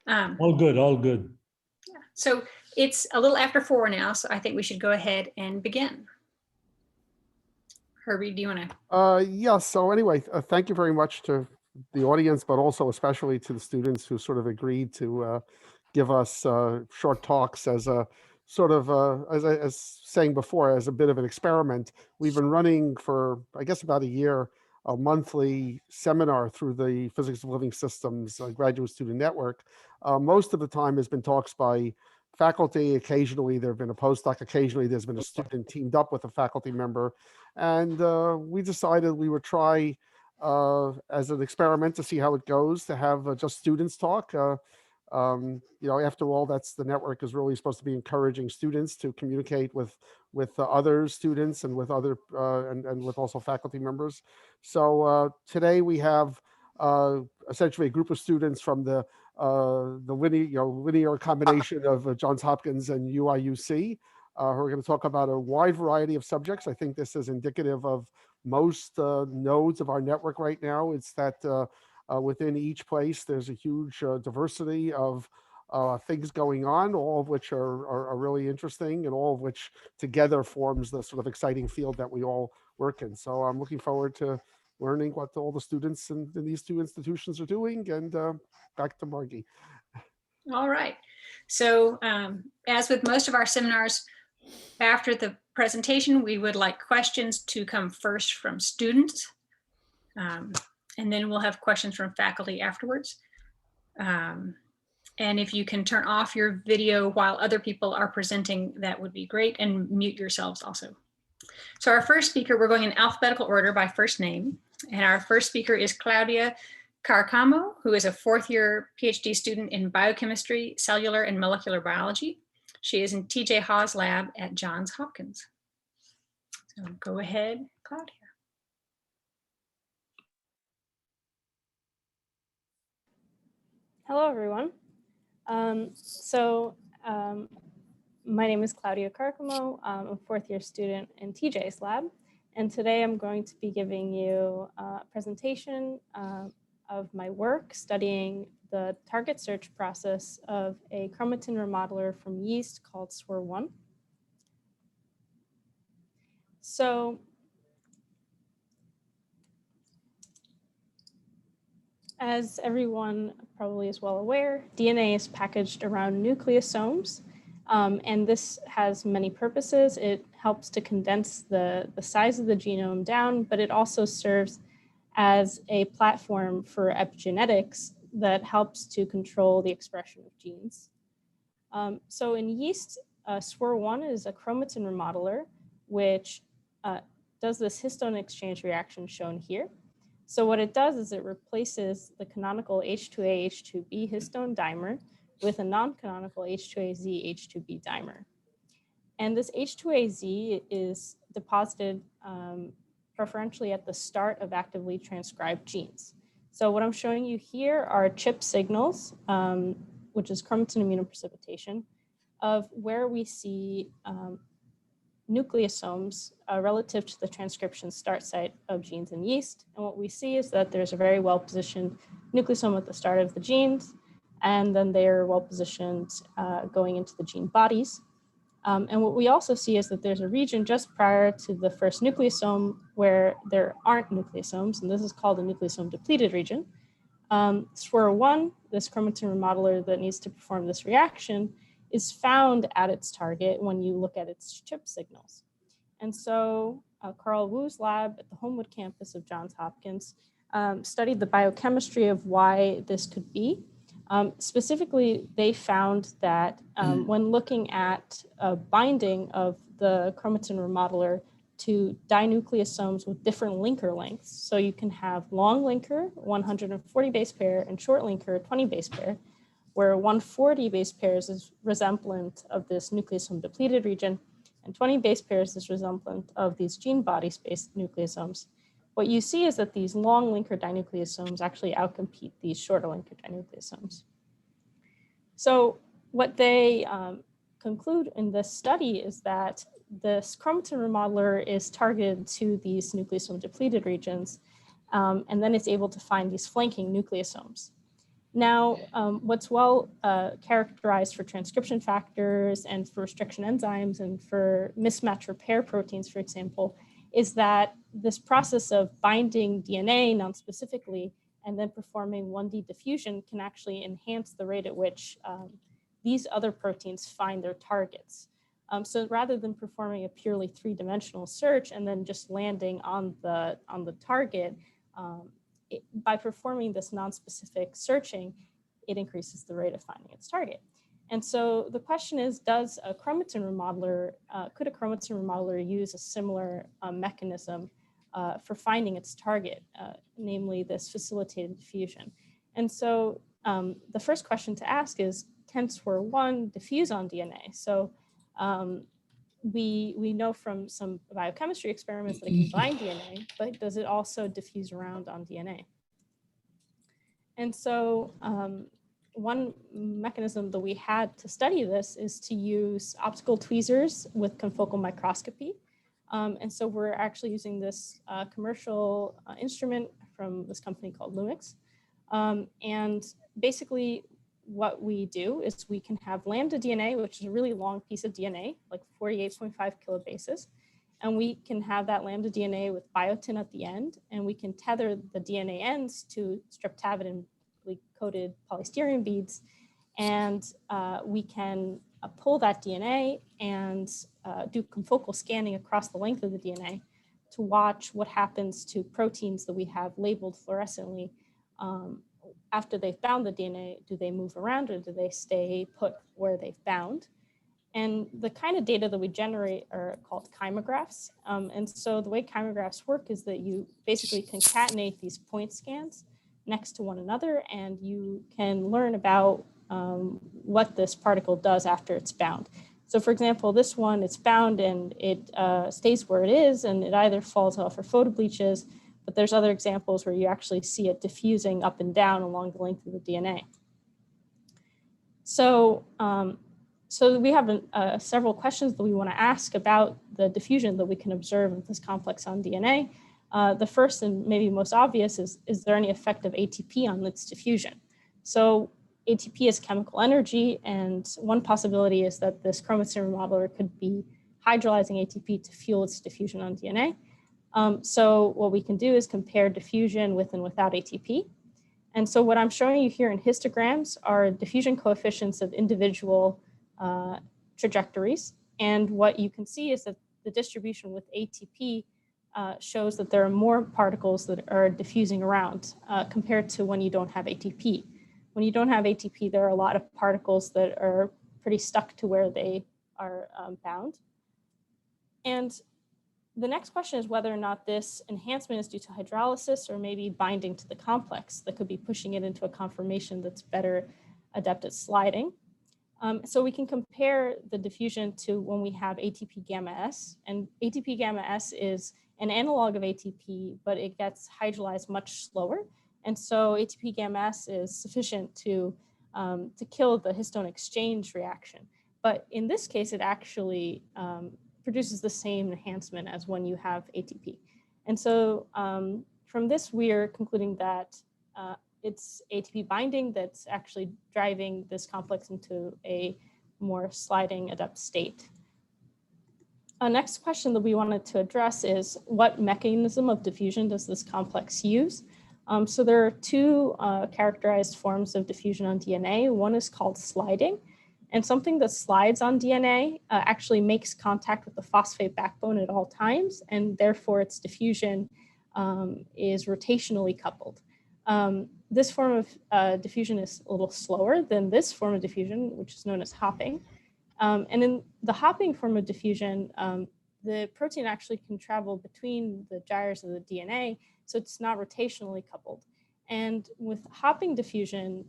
All good, all good. Yeah. So it's a little after 4 now, so I think we should go ahead and begin. Herbie, do you want to? Yeah, so anyway, thank you very much to the audience, but also especially to the students who sort of agreed to give us short talks as a sort of, as I was saying before, as a bit of an experiment. We've been running for, I guess, about a year, a monthly seminar through the Physics of Living Systems Graduate Student Network. Most of the time has been talks by faculty. Occasionally there have been a postdoc. Occasionally there's been a student teamed up with a faculty member. And we decided we would try as an experiment to see how it goes, to have just students talk. You know, after all, that's the network is really supposed to be encouraging students to communicate with other students and with other and with also faculty members. So today we have essentially a group of students from the linear combination of Johns Hopkins and UIUC. Who are going to talk about a wide variety of subjects. I think this is indicative of most nodes of our network right now. It's that within each place, there's a huge diversity of things going on, all of which are really interesting and all of which together forms the sort of exciting field that we all work in. So I'm looking forward to learning what all the students in these two institutions are doing, and back to Margie. All right. So as with most of our seminars, after the presentation, we would like questions to come first from students, and then we'll have questions from faculty afterwards. And if you can turn off your video while other people are presenting, that would be great, and mute yourselves also. So our first speaker, we're going in alphabetical order by first name, and our first speaker is Claudia Carcamo, who is a 4th-year PhD student in biochemistry, cellular and molecular biology. She is in TJ Hawes' lab at Johns Hopkins. So go ahead, Claudia. Hello, everyone. My name is Claudia Carcamo. I'm a 4th-year student in TJ's lab. And today I'm going to be giving you a presentation of my work studying the target search process of a chromatin remodeler from yeast called SWR1. So as everyone probably is well aware, DNA is packaged around nucleosomes, and this has many purposes. It helps to condense the size of the genome down, but it also serves as a platform for epigenetics that helps to control the expression of genes. So in yeast, SWR1 is a chromatin remodeler, which does this histone exchange reaction shown here. So what it does is it replaces the canonical H2A, H2B histone dimer with a non-canonical H2AZ, H2B dimer. And this H2AZ is deposited preferentially at the start of actively transcribed genes. So what I'm showing you here are CHIP signals, which is chromatin immunoprecipitation, of where we see nucleosomes relative to the transcription start site of genes in yeast. And what we see is that there's a very well-positioned nucleosome at the start of the genes, and then they're well-positioned going into the gene bodies. And what we also see is that there's a region just prior to the first nucleosome where there aren't nucleosomes, and this is called the nucleosome depleted region. SWR1, this chromatin remodeler that needs to perform this reaction, is found at its target when you look at its CHIP signals. And so Carl Wu's lab at the Homewood campus of Johns Hopkins studied the biochemistry of why this could be. Specifically, they found that when looking at binding of the chromatin remodeler to dinucleosomes with different linker lengths, so you can have long linker, 140 base pair, and short linker, 20 base pair, where 140 base pairs is resemblant of this nucleosome depleted region, and 20 base pairs is resemblant of these gene body-spaced nucleosomes. What you see is that these long linker dinucleosomes actually outcompete these shorter linker dinucleosomes. So what they conclude in this study is that this chromatin remodeler is targeted to these nucleosome depleted regions, and then it's able to find these flanking nucleosomes. Now, what's well characterized for transcription factors and for restriction enzymes and for mismatch repair proteins, for example, is that this process of binding DNA nonspecifically and then performing 1D diffusion can actually enhance the rate at which these other proteins find their targets. So rather than performing a purely three-dimensional search and then just landing on the target, by performing this nonspecific searching, it increases the rate of finding its target. And so the question is, does a chromatin remodeler, could a chromatin remodeler use a similar mechanism for finding its target, namely this facilitated diffusion? And so the first question to ask is, can SWR1 diffuse on DNA? So we know from some biochemistry experiments that it can bind DNA, but does it also diffuse around on DNA? And so one mechanism that we had to study this is to use optical tweezers with confocal microscopy. And so we're actually using this commercial instrument from this company called Lumix. And basically what we do is we can have lambda DNA, which is a really long piece of DNA, like 48.5 kilobases. And we can have that lambda DNA with biotin at the end, and we can tether the DNA ends to streptavidin-coated polystyrene beads. And we can pull that DNA and do confocal scanning across the length of the DNA to watch what happens to proteins that we have labeled fluorescently. After they've bound the DNA, do they move around or do they stay put where they've bound? And the kind of data that we generate are called chymographs. And so the way chymographs work is that you basically concatenate these point scans next to one another, and you can learn about what this particle does after it's bound. So for example, this one, it's bound and it stays where it is, and it either falls off or photobleaches, but there's other examples where you actually see it diffusing up and down along the length of the DNA. So, so we have several questions that we want to ask about the diffusion that we can observe of this complex on DNA. The first and maybe most obvious is there any effect of ATP on its diffusion? So ATP is chemical energy, and one possibility is that this chromatin remodeler could be hydrolyzing ATP to fuel its diffusion on DNA. So what we can do is compare diffusion with and without ATP. And so what I'm showing you here in histograms are diffusion coefficients of individual trajectories. And what you can see is that the distribution with ATP shows that there are more particles that are diffusing around compared to when you don't have ATP. When you don't have ATP, there are a lot of particles that are pretty stuck to where they are bound. And the next question is whether or not this enhancement is due to hydrolysis or maybe binding to the complex that could be pushing it into a conformation that's better adept at sliding. So we can compare the diffusion to when we have ATP gamma S, and ATP gamma S is an analog of ATP, but it gets hydrolyzed much slower. And so ATP gamma S is sufficient to kill the histone exchange reaction. But in this case, it actually produces the same enhancement as when you have ATP. And so from this, we're concluding that it's ATP binding that's actually driving this complex into a more sliding adept state. Next question that we wanted to address is what mechanism of diffusion does this complex use? So there are two characterized forms of diffusion on DNA. One is called sliding, and something that slides on DNA actually makes contact with the phosphate backbone at all times, and therefore its diffusion is rotationally coupled. This form of diffusion is a little slower than this form of diffusion, which is known as hopping. And in the hopping form of diffusion, the protein actually can travel between the gyres of the DNA, so it's not rotationally coupled. And with hopping diffusion,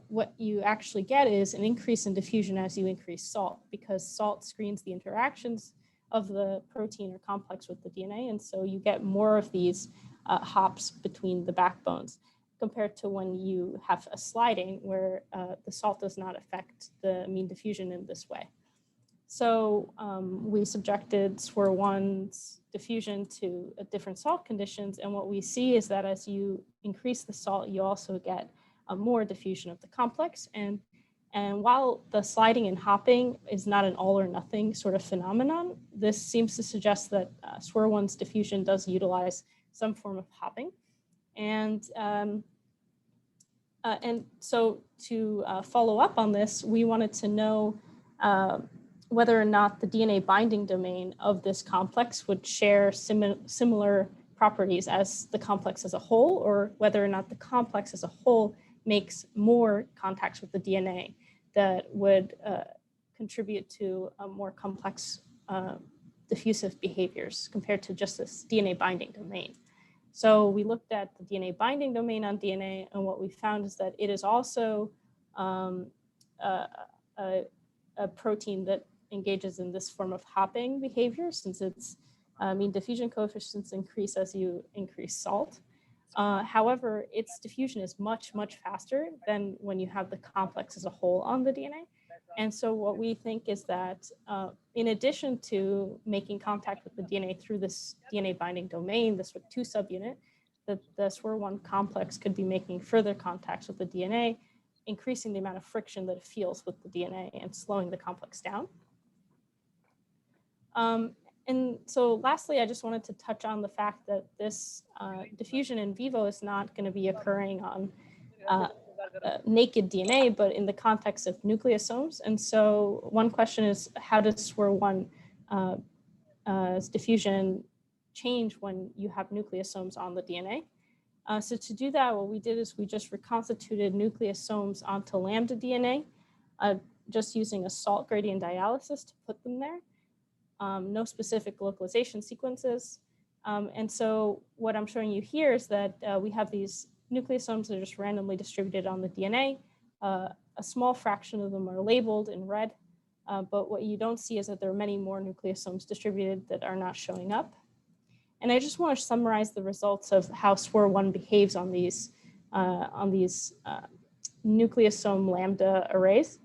what you actually get is an increase in diffusion as you increase salt, because salt screens the interactions of the protein or complex with the DNA. And so you get more of these hops between the backbones compared to when you have a sliding where the salt does not affect the mean diffusion in this way. So we subjected SWR1's diffusion to different salt conditions. And what we see is that as you increase the salt, you also get more diffusion of the complex. And while the sliding and hopping is not an all or nothing sort of phenomenon, this seems to suggest that SWR1's diffusion does utilize some form of hopping. And so to follow up on this, we wanted to know whether or not the DNA binding domain of this complex would share similar properties as the complex as a whole, or whether or not the complex as a whole makes more contacts with the DNA that would contribute to a more complex diffusive behaviors compared to just this DNA binding domain. So we looked at the DNA binding domain on DNA, and what we found is that it is also a protein that engages in this form of hopping behavior, since its mean diffusion coefficients increase as you increase salt. However, its diffusion is much, much faster than when you have the complex as a whole on the DNA. And so what we think is that in addition to making contact with the DNA through this DNA binding domain, this SWR2 subunit, the SWR1 complex could be making further contacts with the DNA, increasing the amount of friction that it feels with the DNA and slowing the complex down. And so lastly, I just wanted to touch on the fact that this diffusion in vivo is not going to be occurring on naked DNA, but in the context of nucleosomes. And so one question is, how does SWR1 diffusion change when you have nucleosomes on the DNA? So to do that, what we did is we just reconstituted nucleosomes onto lambda DNA, just using a salt gradient dialysis to put them there. No specific localization sequences. And so what I'm showing you here is that we have these nucleosomes that are just randomly distributed on the DNA. A small fraction of them are labeled in red, but what you don't see is that there are many more nucleosomes distributed that are not showing up. And I just want to summarize the results of how SWR1 behaves on these nucleosome lambda arrays.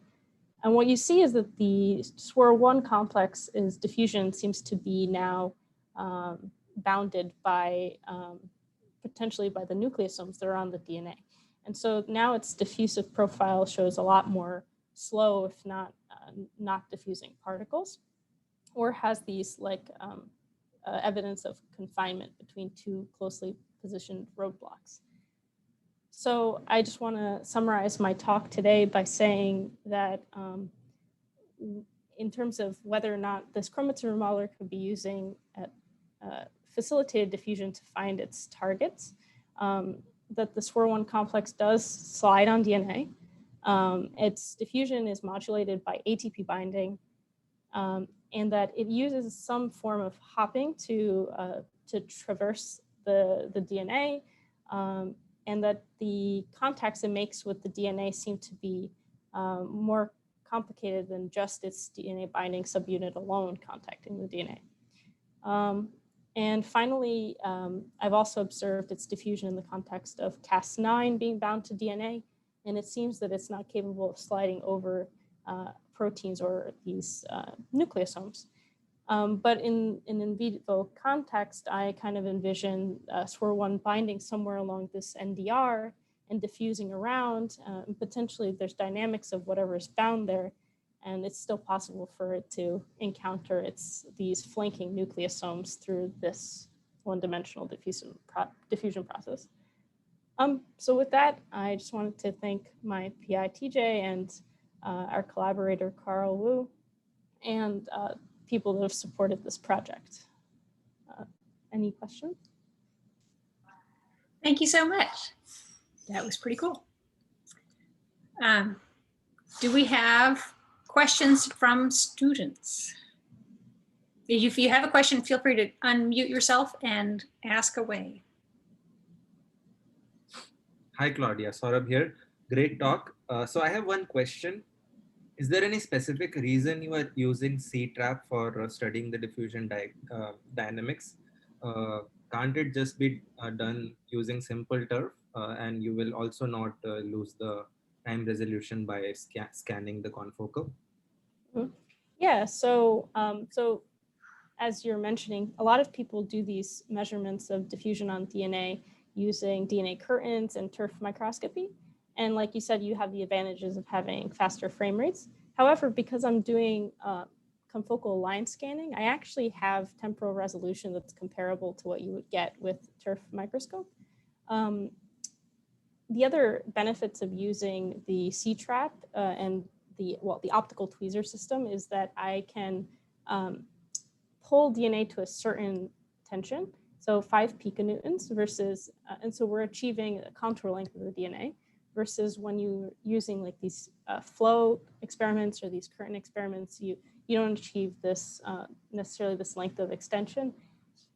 And what you see is that the SWR1 complex's diffusion seems to be now bounded by potentially by the nucleosomes that are on the DNA. And so now its diffusive profile shows a lot more slow, if not not diffusing particles, or has these like evidence of confinement between two closely positioned roadblocks. So I just want to summarize my talk today by saying that in terms of whether or not this chromatin remodeler could be using facilitated diffusion to find its targets, that the SWR1 complex does slide on DNA. Its diffusion is modulated by ATP binding, and that it uses some form of hopping to traverse the DNA, and that the contacts it makes with the DNA seem to be more complicated than just its DNA binding subunit alone contacting the DNA. And finally, I've also observed its diffusion in the context of Cas9 being bound to DNA, and it seems that it's not capable of sliding over proteins or these nucleosomes. But in in vivo context, I kind of envision SWR1 binding somewhere along this NDR and diffusing around, and potentially there's dynamics of whatever is bound there, and it's still possible for it to encounter these flanking nucleosomes through this one-dimensional diffusion process. So with that, I just wanted to thank my PI TJ and our collaborator Carl Wu, and people that have supported this project. Any questions? Thank you so much. That was pretty cool. Do we have questions from students? If you have a question, feel free to unmute yourself and ask away. Hi, Claudia. Saurabh here. Great talk. So I have one question. Is there any specific reason you are using C-trap for studying the diffusion dynamics? Can't it just be done using simple turf, and you will also not lose the time resolution by scanning the confocal? Yeah, so as you're mentioning, a lot of people do these measurements of diffusion on DNA using DNA curtains and turf microscopy. And like you said, you have the advantages of having faster frame rates. However, because I'm doing confocal line scanning, I actually have temporal resolution that's comparable to what you would get with turf microscope. The other benefits of using the C-trap and the optical tweezer system is that I can pull DNA to a certain tension, so 5 piconewtons versus, and so we're achieving a contour length of the DNA versus when you're using like these flow experiments or these current experiments, you don't achieve this necessarily this length of extension.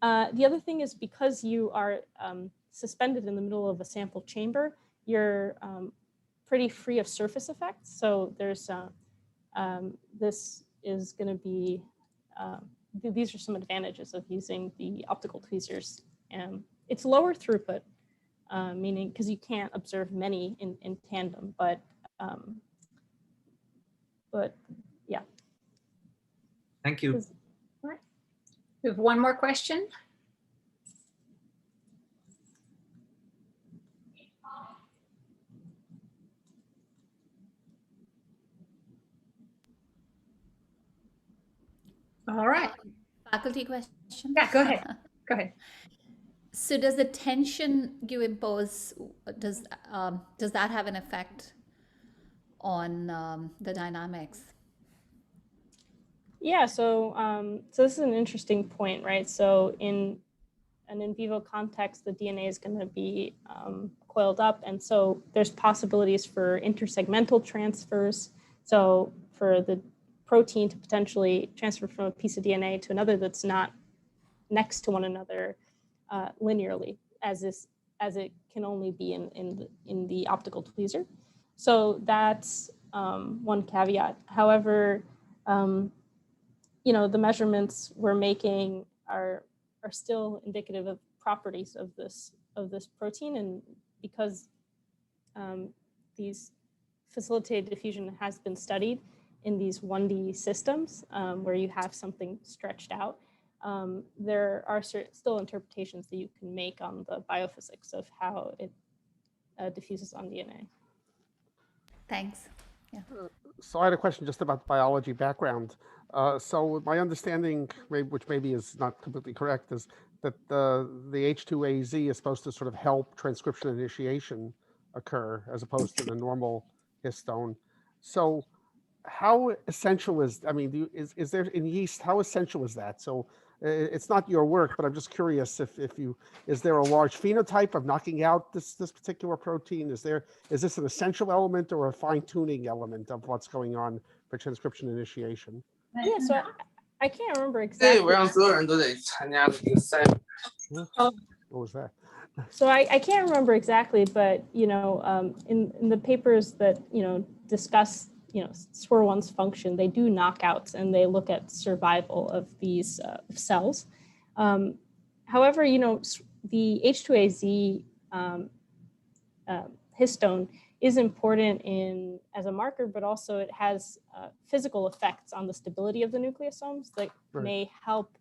The other thing is because you are suspended in the middle of a sample chamber, you're pretty free of surface effects. So there's this is going to be these are some advantages of using the optical tweezers. It's lower throughput, meaning because you can't observe many in tandem, but yeah. Thank you. All right. We have one more question. All right. Faculty question? Yeah, go ahead. Go ahead. So does the tension you impose, does that have an effect on the dynamics? Yeah, so this is an interesting point, right? So in an in vivo context, the DNA is going to be coiled up, and so there's possibilities for intersegmental transfers. So for the protein to potentially transfer from a piece of DNA to another that's not next to one another linearly, as it can only be in the optical tweezer. So that's one caveat. However, the measurements we're making are still indicative of properties of this protein, and because these facilitated diffusion has been studied in these 1D systems where you have something stretched out, there are still interpretations that you can make on the biophysics of how it diffuses on DNA. Thanks. Yeah. So I had a question just about biology background. So my understanding, which maybe is not completely correct, is that the H2AZ is supposed to sort of help transcription initiation occur as opposed to the normal histone. So how essential is, I mean, is there in yeast, how essential is that? So it's not your work, but I'm just curious is there a large phenotype of knocking out this particular protein? Is this an essential element or a fine tuning element of what's going on for transcription initiation? Yeah, so I can't remember exactly. What was that? So I can't remember exactly, but in the papers that discuss SWR1's function, they do knockouts and they look at survival of these cells. However, the H2AZ histone is important as a marker, but also it has physical effects on the stability of the nucleosomes that may help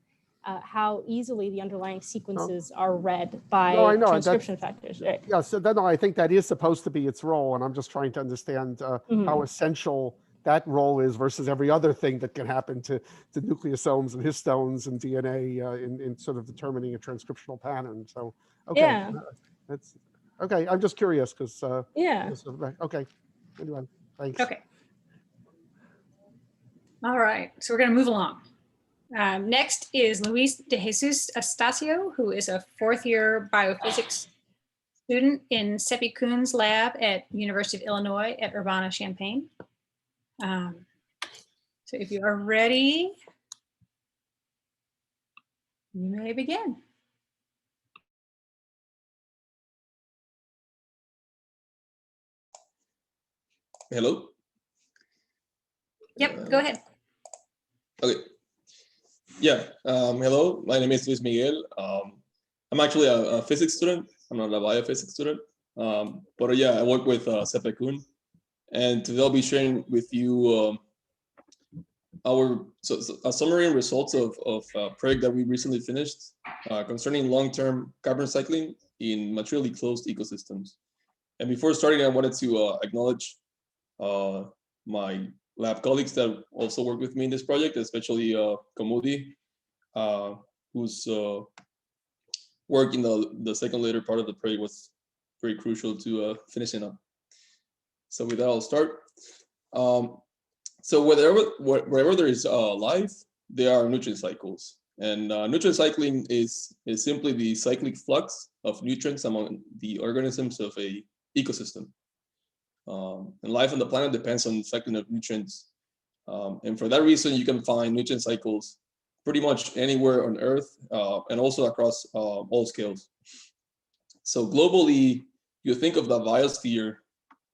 how easily the underlying sequences are read by transcription factors. Right? Yeah, so I think that is supposed to be its role, and I'm just trying to understand how essential that role is versus every other thing that can happen to nucleosomes and histones and DNA in sort of determining a transcriptional pattern. So, okay, yeah. That's okay. I'm just curious because yeah. Okay, anyway, thanks. Okay. All right, so we're going to move along. Next is Luis de Jesus Astacio, who is a fourth-year biophysics student in Seppi Kuhn's lab at University of Illinois at Urbana-Champaign. So if you are ready, you may begin. Hello? Yep, go ahead. Okay. Yeah, hello, my name is Luis Miguel. I'm actually a physics student. I'm not a biophysics student. But yeah, I work with Seppi Kuhn. And today I'll be sharing with you a summary and results of a project that we recently finished concerning long-term carbon cycling in materially closed ecosystems. And before starting, I wanted to acknowledge my lab colleagues that also work with me in this project, especially Kamudi, whose work in the second later part of the project was very crucial to finishing up. So with that, I'll start. So wherever there is life, there are nutrient cycles. And nutrient cycling is simply the cyclic flux of nutrients among the organisms of a ecosystem. And life on the planet depends on the cycling of nutrients. And for that reason, you can find nutrient cycles pretty much anywhere on Earth and also across all scales. So globally, you think of the biosphere,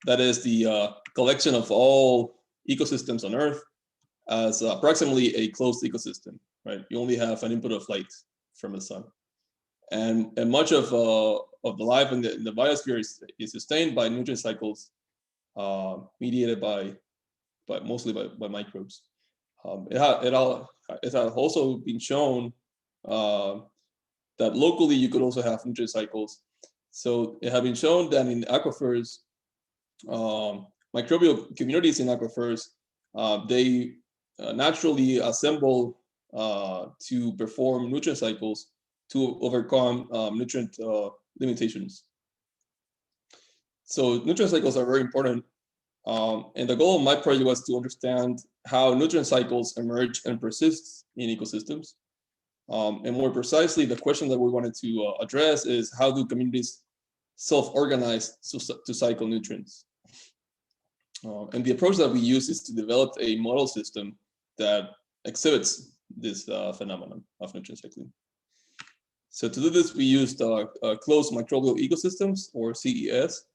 that is the collection of all ecosystems on Earth, as approximately a closed ecosystem, right? You only have an input of light from the sun. And much of the life in the biosphere is sustained by nutrient cycles mediated by mostly by microbes. It has also been shown that locally you could also have nutrient cycles. So it has been shown that in aquifers, microbial communities in aquifers, they naturally assemble to perform nutrient cycles to overcome nutrient limitations. So nutrient cycles are very important. And the goal of my project was to understand how nutrient cycles emerge and persist in ecosystems. And more precisely, the question that we wanted to address is, how do communities self-organize to cycle nutrients? And the approach that we use is to develop a model system that exhibits this phenomenon of nutrient cycling. So to do this, we used closed microbial ecosystems, or CES,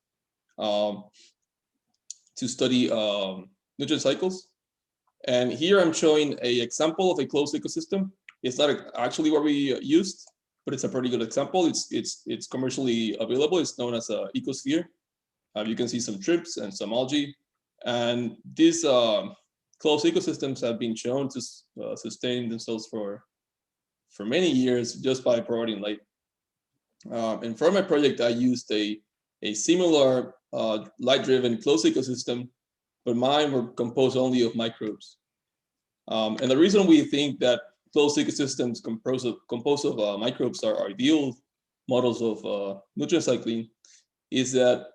to study nutrient cycles. And here I'm showing an example of a closed ecosystem. It's not actually what we used, but it's a pretty good example. It's commercially available. It's known as an ecosphere. You can see some shrimps and some algae. And these closed ecosystems have been shown to sustain themselves for many years just by providing light. And for my project, I used a similar light-driven closed ecosystem, but mine were composed only of microbes. And the reason we think that closed ecosystems composed of microbes are ideal models of nutrient cycling is that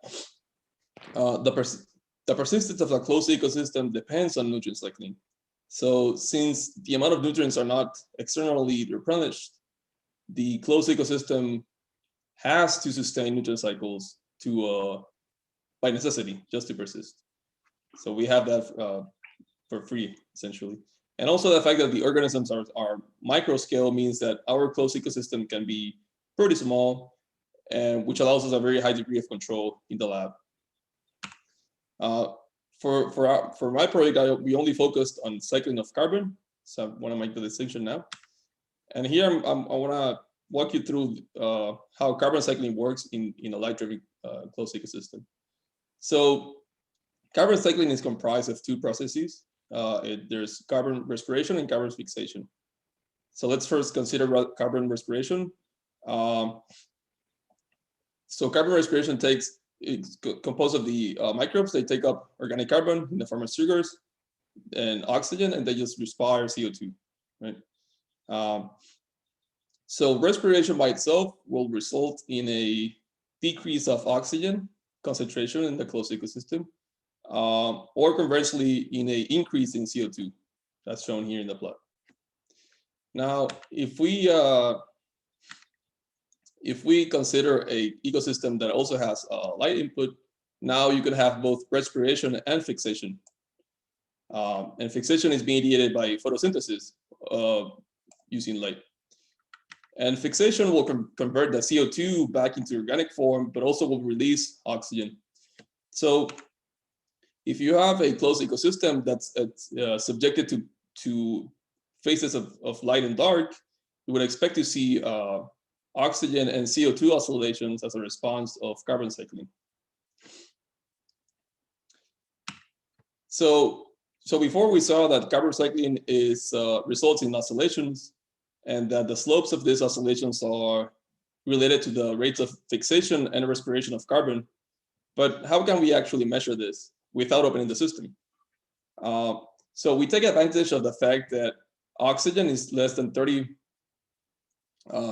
the persistence of a closed ecosystem depends on nutrient cycling. So since the amount of nutrients are not externally replenished, the closed ecosystem has to sustain nutrient cycles by necessity, just to persist. So we have that for free, essentially. And also the fact that the organisms are micro scale means that our closed ecosystem can be pretty small, and which allows us a very high degree of control in the lab. For my project, we only focused on cycling of carbon. So I want to make the distinction now. And here I want to walk you through how carbon cycling works in a light-driven closed ecosystem. So carbon cycling is comprised of two processes. There's carbon respiration and carbon fixation. So let's first consider carbon respiration. So carbon respiration it's composed of the microbes. They take up organic carbon in the form of sugars and oxygen, and they just respire CO2, right? So respiration by itself will result in a decrease of oxygen concentration in the closed ecosystem, or conversely in an increase in CO2, that's shown here in the plot. Now, if we consider an ecosystem that also has light input, now you can have both respiration and fixation. And fixation is mediated by photosynthesis using light. And fixation will convert the CO2 back into organic form, but also will release oxygen. So if you have a closed ecosystem that's subjected to phases of light and dark, you would expect to see oxygen and CO2 oscillations as a response of carbon cycling. So before we saw that carbon cycling results in oscillations, and that the slopes of these oscillations are related to the rates of fixation and respiration of carbon. But how can we actually measure this without opening the system? So we take advantage of the fact that oxygen is less than 30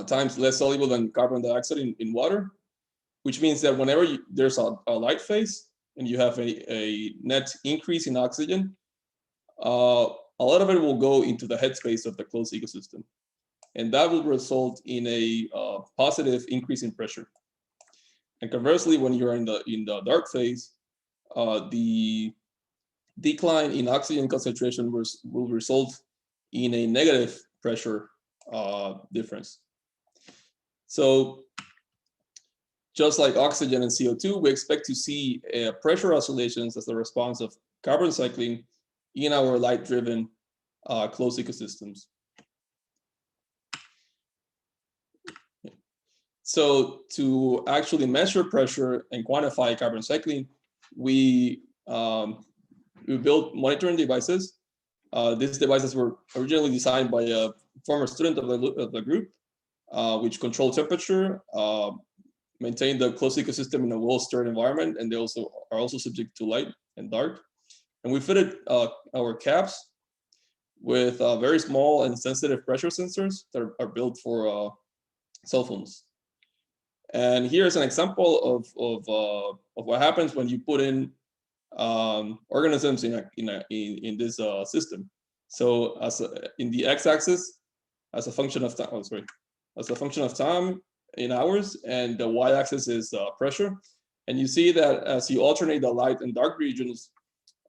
times less soluble than carbon dioxide in water, which means that whenever there's a light phase and you have a net increase in oxygen, a lot of it will go into the headspace of the closed ecosystem. And that will result in a positive increase in pressure. And conversely, when you're in the dark phase, the decline in oxygen concentration will result in a negative pressure difference. So just like oxygen and CO2, we expect to see pressure oscillations as the response of carbon cycling in our light-driven closed ecosystems. So to actually measure pressure and quantify carbon cycling, we built monitoring devices. These devices were originally designed by a former student of the group, which control temperature, maintain the closed ecosystem in a well-stirred environment, and they also are subject to light and dark. And we fitted our caps with very small and sensitive pressure sensors that are built for cell phones. And here's an example of what happens when you put in organisms in this system. So in the x-axis, as a function of time, as a function of time in hours, and the y-axis is pressure. And you see that as you alternate the light and dark regions,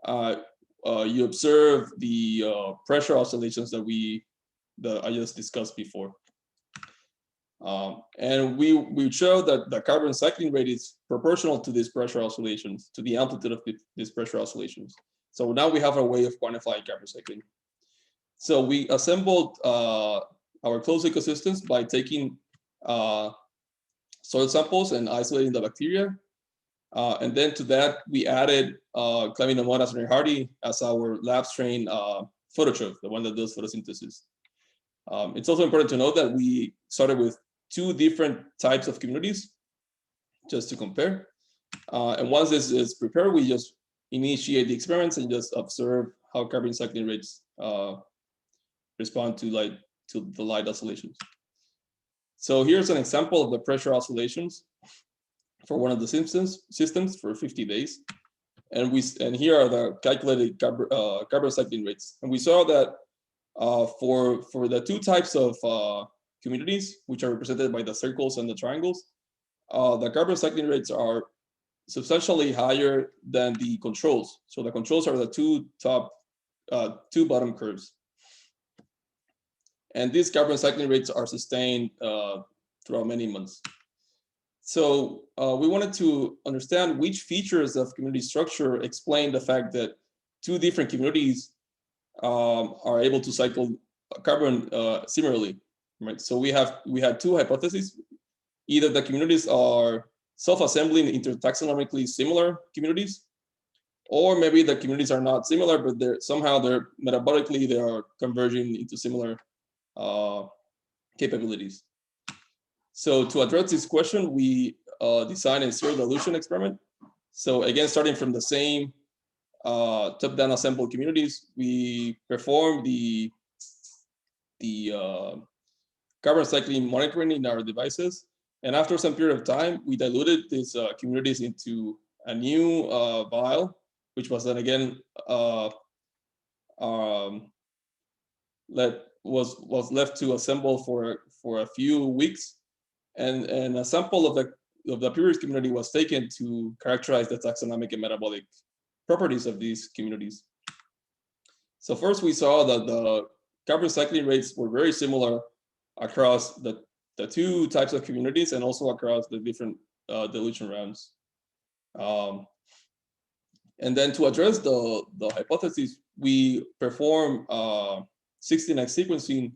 you observe the pressure oscillations that I just discussed before. And we show that the carbon cycling rate is proportional to these pressure oscillations, to the amplitude of these pressure oscillations. So now we have a way of quantifying carbon cycling. So we assembled our closed ecosystems by taking soil samples and isolating the bacteria. And then to that, we added Chlamydomonas reinhardti as our lab strain phototroph, the one that does photosynthesis. It's also important to note that we started with 2 different types of communities, just to compare. And once this is prepared, we just initiate the experiments and just observe how carbon cycling rates respond to the light oscillations. So here's an example of the pressure oscillations for one of the systems for 50 days. And here are the calculated carbon cycling rates. And we saw that for the 2 types of communities, which are represented by the circles and the triangles, the carbon cycling rates are substantially higher than the controls. So the controls are the 2 bottom curves. And these carbon cycling rates are sustained throughout many months. So we wanted to understand which features of community structure explain the fact that 2 different communities are able to cycle carbon similarly, right? So we had 2 hypotheses. Either the communities are self-assembling into taxonomically similar communities, or maybe the communities are not similar, but they're metabolically they are converging into similar capabilities. So to address this question, we designed a zero dilution experiment. So again, starting from the same top-down assembled communities, we performed the carbon cycling monitoring in our devices. And after some period of time, we diluted these communities into a new vial, which was then again was left to assemble for a few weeks, and a sample of the previous community was taken to characterize the taxonomic and metabolic properties of these communities. So first we saw that the carbon cycling rates were very similar across the 2 types of communities and also across the different dilution rounds. And then to address the hypothesis, we performed 16x sequencing,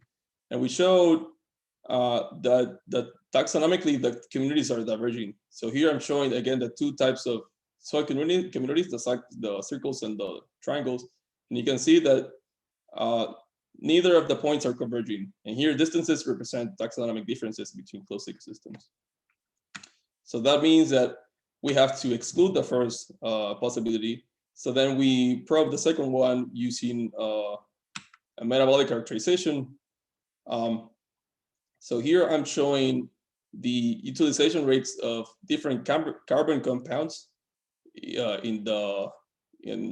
and we showed that taxonomically the communities are diverging. So here I'm showing again the 2 types of soil communities, the circles and the triangles, and you can see that neither of the points are converging. And here distances represent taxonomic differences between closed ecosystems. So that means that we have to exclude the first possibility. So then we probe the second one using a metabolic characterization. So here I'm showing the utilization rates of different carbon compounds in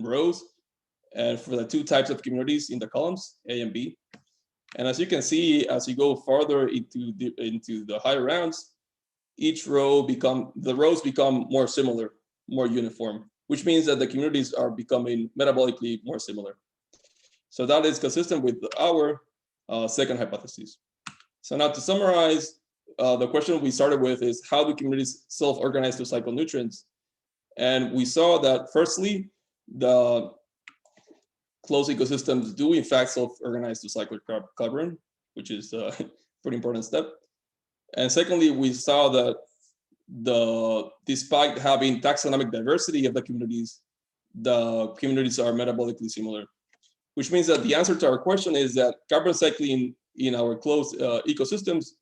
rows, and for the two types of communities in the columns, A and B. And as you can see, as you go farther into the higher rounds, the rows become more similar, more uniform, which means that the communities are becoming metabolically more similar. So that is consistent with our second hypothesis. So now to summarize, the question we started with is, how do communities self-organize to cycle nutrients? And we saw that firstly, the closed ecosystems do in fact self-organize to cycle carbon, which is a pretty important step. And secondly, we saw that despite having taxonomic diversity of the communities are metabolically similar, which means that the answer to our question is that carbon cycling in our closed ecosystems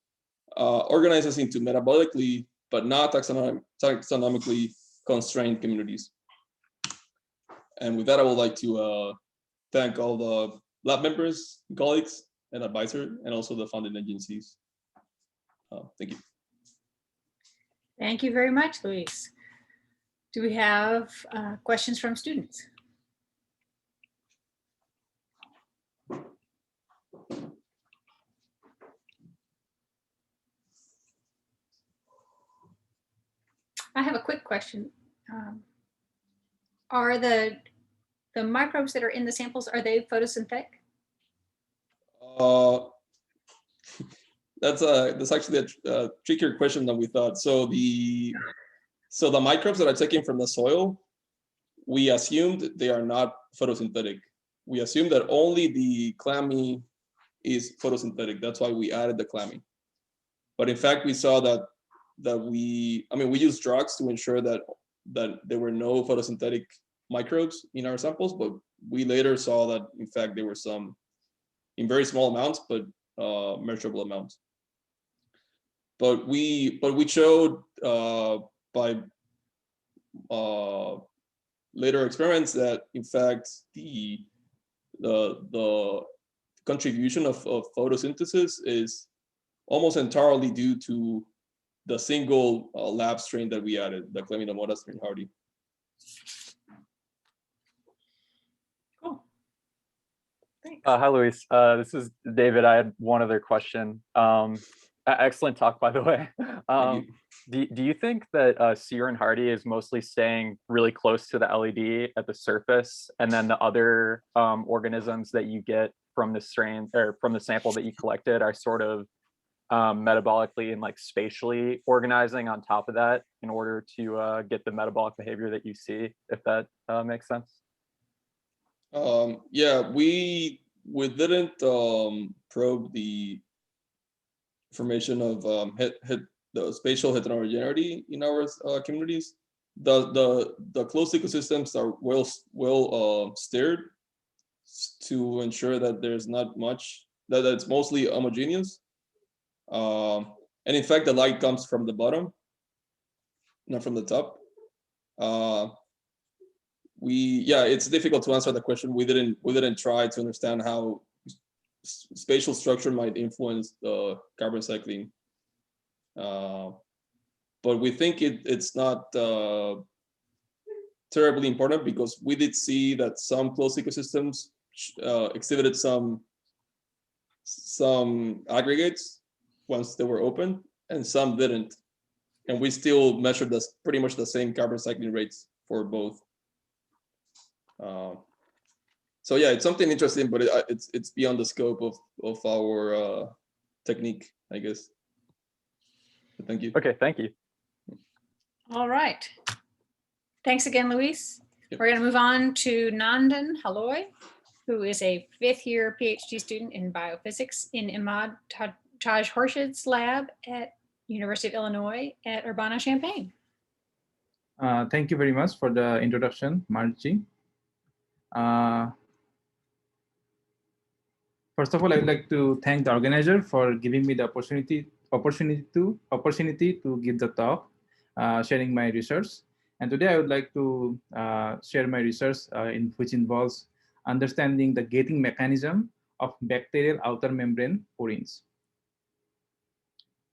organizes into metabolically, but not taxonomically constrained communities. And with that, I would like to thank all the lab members, colleagues, and advisors, and also the funding agencies. Thank you. Thank you very much, Luis. Do we have questions from students? I have a quick question. Are the microbes that are in the samples, are they photosynthetic? That's actually a trickier question than we thought. So the microbes that are taken from the soil, we assumed they are not photosynthetic. We assumed that only the clammy is photosynthetic. That's why we added the clammy. But in fact, we saw that we used drugs to ensure that there were no photosynthetic microbes in our samples, but we later saw that in fact there were some in very small amounts, but measurable amounts. But we showed by later experiments that in fact the contribution of photosynthesis is almost entirely due to the single lab strain that we added, the Chlamydomonas strain hardy. Cool. Thanks. Hi, Luis. This is David. I had one other question. Excellent talk, by the way. Do you think that Sear and Hardy is mostly staying really close to the LED at the surface, and then the other organisms that you get from the strain or from the sample that you collected are sort of metabolically and like spatially organizing on top of that in order to get the metabolic behavior that you see, if that makes sense? Yeah, we didn't probe the information of the spatial heterogeneity in our communities. The closed ecosystems are well steered to ensure that there's not much, that it's mostly homogeneous. And in fact, the light comes from the bottom, not from the top. It's difficult to answer the question. We didn't try to understand how spatial structure might influence the carbon cycling. But we think it's not terribly important, because we did see that some closed ecosystems exhibited some aggregates once they were open, and some didn't. And we still measured pretty much the same carbon cycling rates for both. So yeah, it's something interesting, but it's beyond the scope of our technique, I guess. But thank you. Okay, thank you. All right. Thanks again, Luis. Yep. We're going to move on to Nandan Haloi, who is a fifth-year PhD student in biophysics in Imad Taj Horshid's lab at University of Illinois at Urbana-Champaign. Thank you very much for the introduction, Margie. First of all, I would like to thank the organizer for giving me the opportunity to give the talk, sharing my research. And today I would like to share my research which involves understanding the gating mechanism of bacterial outer membrane porins.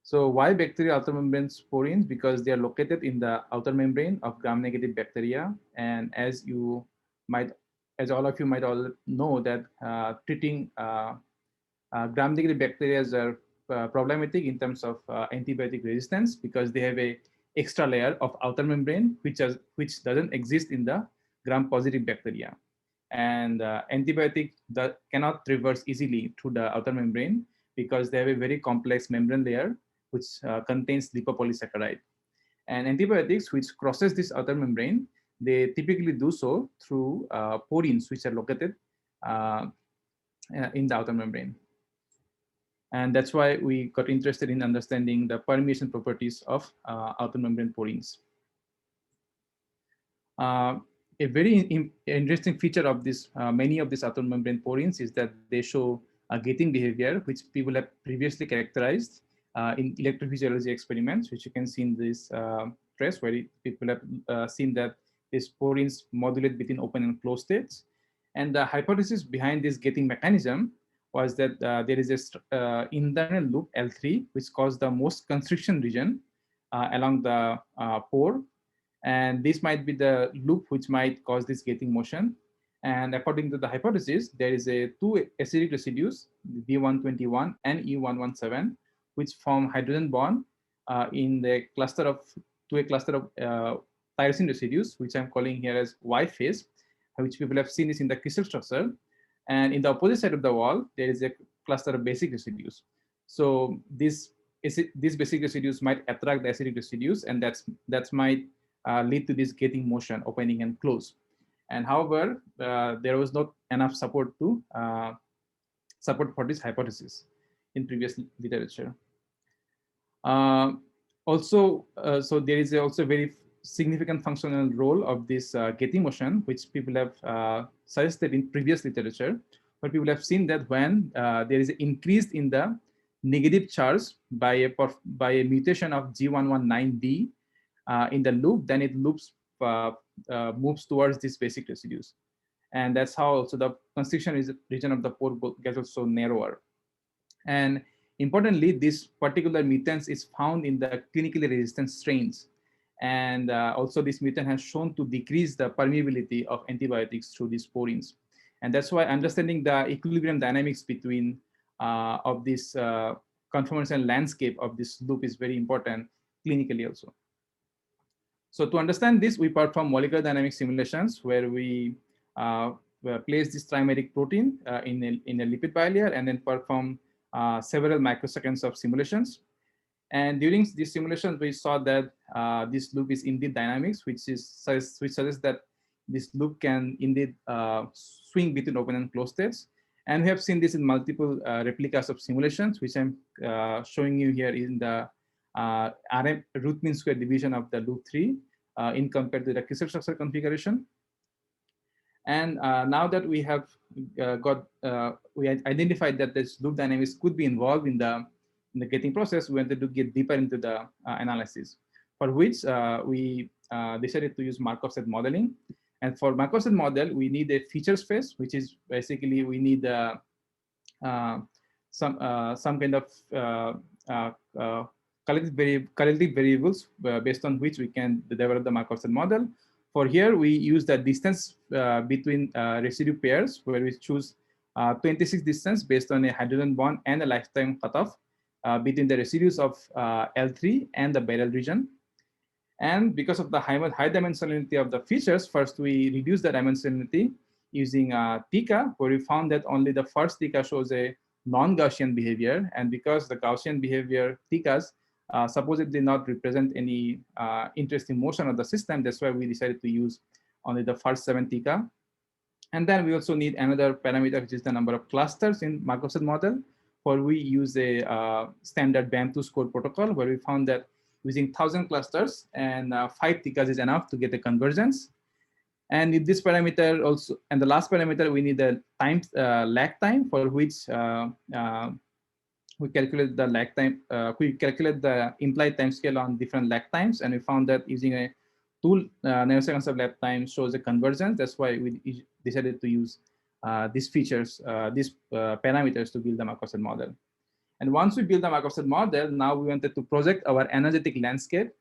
So why bacterial outer membrane porins? Because they are located in the outer membrane of gram-negative bacteria. And as all of you might all know, that treating gram-negative bacteria are problematic in terms of antibiotic resistance, because they have a extra layer of outer membrane which doesn't exist in the gram-positive bacteria. And antibiotic that cannot traverse easily through the outer membrane because they have a very complex membrane layer which contains lipopolysaccharide. And antibiotics which crosses this outer membrane, they typically do so through porins which are located in the outer membrane. And that's why we got interested in understanding the permeation properties of outer membrane porins. A very interesting feature of this, many of these outer membrane porins, is that they show a gating behavior, which people have previously characterized in electrophysiology experiments, which you can see in this trace, where people have seen that these porins modulate between open and closed states. And the hypothesis behind this gating mechanism was that there is a internal loop L3, which caused the most constriction region along the pore. And this might be the loop which might cause this gating motion. And according to the hypothesis, there is two acidic residues, B121 and E117, which form hydrogen bond in the cluster of tyrosine residues, which I'm calling here as Y phase, which people have seen is in the crystal structure. And in the opposite side of the wall, there is a cluster of basic residues. So these basic residues might attract the acidic residues, and that might lead to this gating motion, opening and close. And however, there was not enough support for this hypothesis in previous literature. So there is also a very significant functional role of this gating motion, which people have suggested in previous literature, where people have seen that when there is an increase in the negative charge by a mutation of G119D in the loop, then it moves towards these basic residues. And that's how also the constriction region of the pore gets also narrower. And importantly, this particular mutant is found in the clinically resistant strains. And also this mutant has shown to decrease the permeability of antibiotics through these porins. And that's why understanding the equilibrium dynamics between of this conformational landscape of this loop is very important clinically also. So to understand this, we perform molecular dynamic simulations where we place this trimeric protein in a lipid bilayer and then perform several microseconds of simulations. And during these simulations, we saw that this loop is indeed dynamics, which suggests that this loop can indeed swing between open and closed states. And we have seen this in multiple replicas of simulations, which I'm showing you here in the RM root mean square division of the loop 3 in compared to the crystal structure configuration. And now that we have we identified that this loop dynamics could be involved in the gating process, we wanted to get deeper into the analysis, for which we decided to use Markov set modeling. And for Markov set model, we need a feature space, which is basically we need some kind of collective variables based on which we can develop the Markov set model. For here, we use the distance between residue pairs, where we choose 26 distance based on a hydrogen bond and a lifetime cutoff between the residues of L3 and the barrel region. And because of the high dimensionality of the features, first we reduce the dimensionality using Tika, where we found that only the first Tika shows a non-Gaussian behavior. And because the Gaussian behavior Tikas supposedly not represent any interesting motion of the system, that's why we decided to use only the first 7 Tika. And then we also need another parameter, which is the number of clusters in Markov set model, where we use a standard BAM2 score protocol, where we found that using 1,000 clusters and 5 Tikas is enough to get a convergence. And in this parameter also, and the last parameter, we need the time lag time, for which we calculate the lag time. We calculate the implied time scale on different lag times, and we found that using a 2 nanoseconds of lab time shows a convergence. That's why we decided to use these features, these parameters to build the Markov model. And once we build the Markov model, now we wanted to project our energetic landscape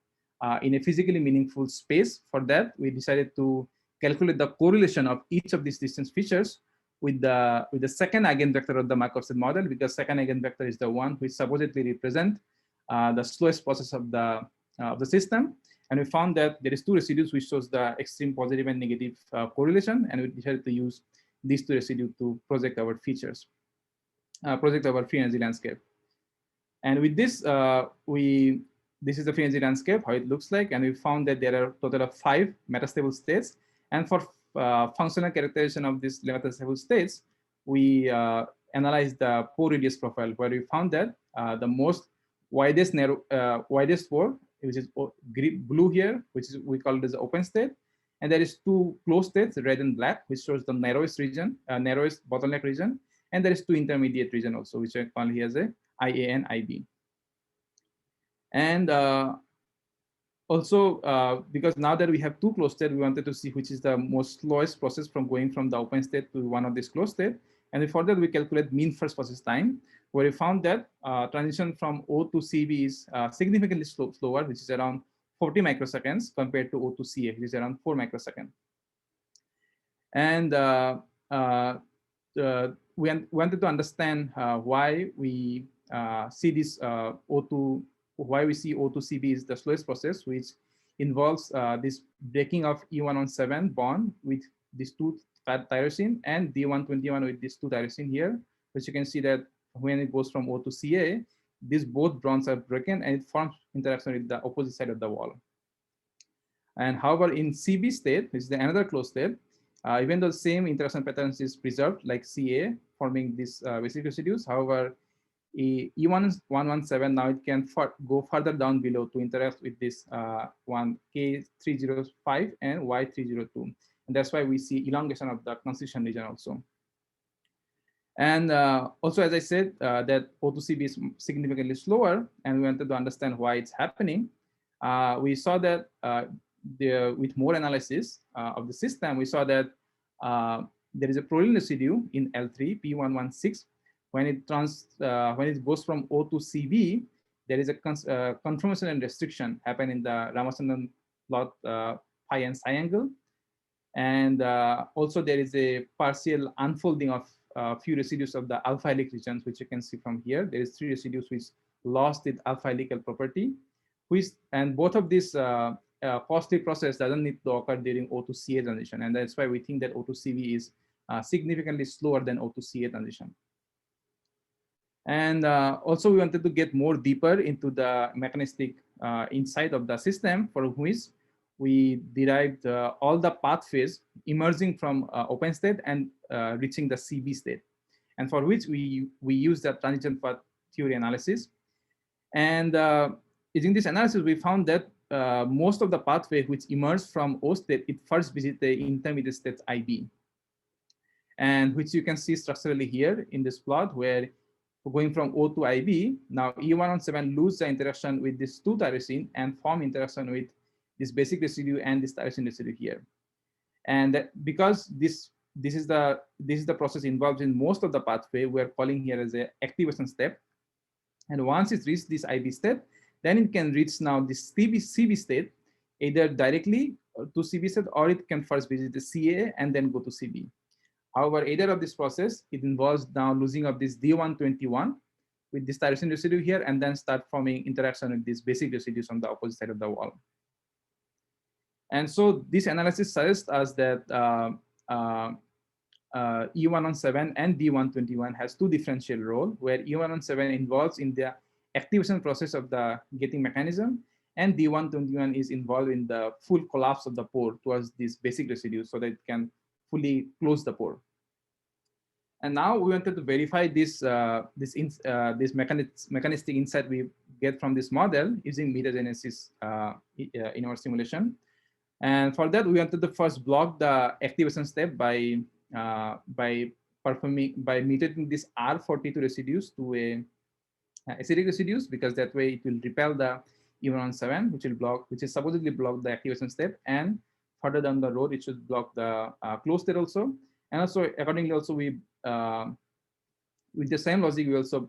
in a physically meaningful space. For that, we decided to calculate the correlation of each of these distance features with the second eigenvector of the Markov model, because second eigenvector is the one which supposedly represent the slowest process of the system. And we found that there is 2 residues which shows the extreme positive and negative correlation, and we decided to use these 2 residues to project our features, project our free energy landscape. And with this, this is the free energy landscape, how it looks like, and we found that there are a total of 5 metastable states. And for functional characterization of these metastable states, we analyzed the pore radius profile, where we found that the most widest pore, which is blue here, which is we call it as the open state, and there is 2 closed states, red and black, which shows the narrowest region, narrowest bottleneck region, and there is 2 intermediate region also, which I call here as a IA and IB. And also, because now that we have 2 closed states, we wanted to see which is the most slowest process from going from the open state to one of these closed states. And for that, we calculate mean first process time, where we found that transition from O to CB is significantly slower, which is around 40 microseconds compared to O to CA, which is around 4 microseconds. And we wanted to understand why we see this why we see O to CB is the slowest process, which involves this breaking of E117 bond with these 2 tyrosine and D121 with these 2 tyrosine here, which you can see that when it goes from O to CA, these both bonds are broken and it forms interaction with the opposite side of the wall. And however, in CB state, which is the another closed state, even though the same interaction patterns is preserved like CA, forming these basic residues, however, E117 now it can go further down below to interact with this one K305 and Y302. And that's why we see elongation of the transition region also. And also, as I said, that O2CB is significantly slower, and we wanted to understand why it's happening. We saw that with more analysis of the system, we saw that there is a proline residue in L3, P116. When it goes from O to CB, there is a conformation and restriction happen in the Ramachandran plot phi and psi angle. And also there is a partial unfolding of few residues of the alpha helic regions, which you can see from here. There is 3 residues which lost its alpha helical property, and both of these costly process doesn't need to occur during O to CA transition. And that's why we think that O to CB is significantly slower than O to CA transition. And also we wanted to get more deeper into the mechanistic insight of the system, for which we derived all the pathways emerging from open state and reaching the CB state, and for which we use the transition path theory analysis. And using this analysis, we found that most of the pathway which emerged from O state, it first visits the intermediate state IB, and which you can see structurally here in this plot, where going from O to IB, now E117 lose the interaction with this 2 tyrosine and form interaction with this basic residue and this tyrosine residue here. And that because this is the process involved in most of the pathway, we're calling here as a activation step. And once it reaches this IB step, then it can reach now this CB state, either directly to CB state, or it can first visit the CA and then go to CB. However, either of this process, it involves now losing of this D121 with this tyrosine residue here, and then start forming interaction with these basic residues on the opposite side of the wall. And so this analysis suggests us that E117 and D121 has 2 differential roles, where E117 involves in the activation process of the gating mechanism, and D121 is involved in the full collapse of the pore towards this basic residue so that it can fully close the pore. And now we wanted to verify this mechanistic insight we get from this model using metagenesis in our simulation. And for that, we wanted to first block the activation step by mutating this R42 residues to a acidic residues, because that way it will repel the E117, which is supposedly block the activation step, and further down the road, it should block the close state also. And also, accordingly, also we with the same logic, we also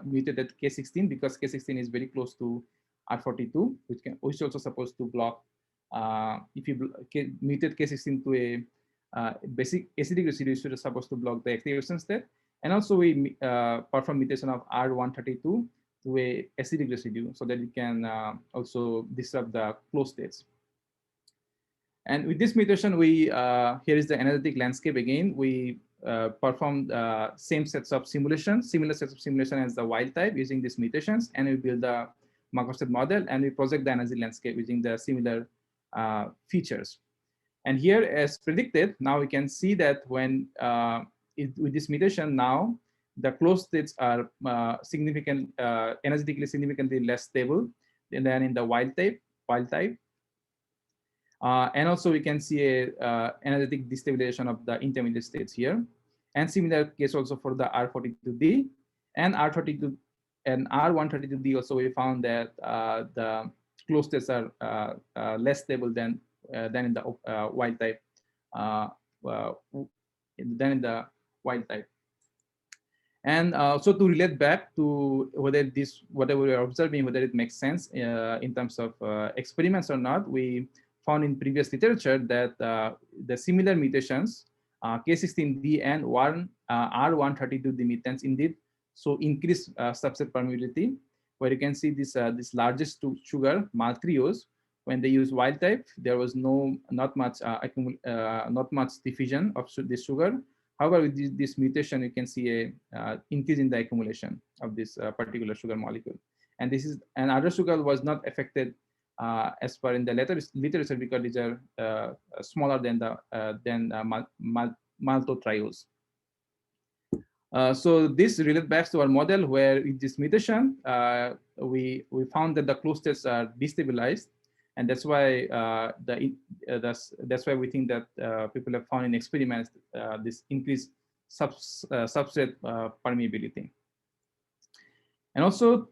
mutated K16 because K16 is very close to R42, which also supposed to block. If you mutate K16 to a basic acidic residue, it is supposed to block the activation state. And also we perform mutation of R132 to a acidic residue so that it can also disrupt the closed states. And with this mutation, we here is the energetic landscape again. We perform same sets of simulations, similar sets of simulation as the wild type using these mutations, and we build the Markov model, and we project the energy landscape using the similar features. And here, as predicted, now we can see that when with this mutation, now the closed states are energetically significantly less stable than in the wild type. And also we can see a energetic destabilization of the intermediate states here. And similar case also for the R42D and R32 and R132D also we found that the closed states are less stable than in the wild type. And so to relate back to whether whatever we are observing, whether it makes sense in terms of experiments or not, we found in previous literature that the similar mutations, K16D and R132D mutants indeed so increased substrate permeability, where you can see this largest sugar, maltriose, when they use wild type, there was not much diffusion of this sugar. However, with this mutation, you can see a increase in the accumulation of this particular sugar molecule. And other sugar was not affected as per in the literature because these are smaller than maltotriose. So this relates back to our model where with this mutation, we found that the closed states are destabilized. And that's why that's why we think that people have found in experiments this increased substrate permeability. And also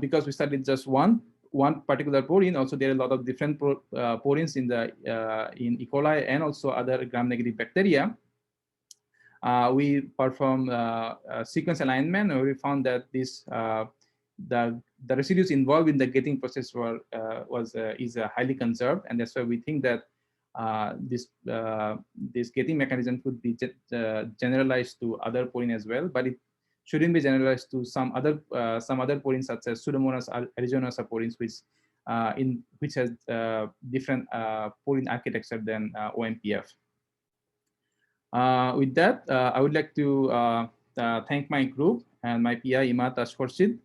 because we studied just one particular porine, also there are a lot of different porines in E. coli and also other gram-negative bacteria. We performed sequence alignment, and we found that this the residues involved in the gating process is highly conserved, and that's why we think that this gating mechanism could be generalized to other porine as well, but it shouldn't be generalized to some other porines such as Pseudomonas aeruginosa porines, which has different porine architecture than OMPF. With that, I would like to thank my group and my PI Imad Ashkorshid,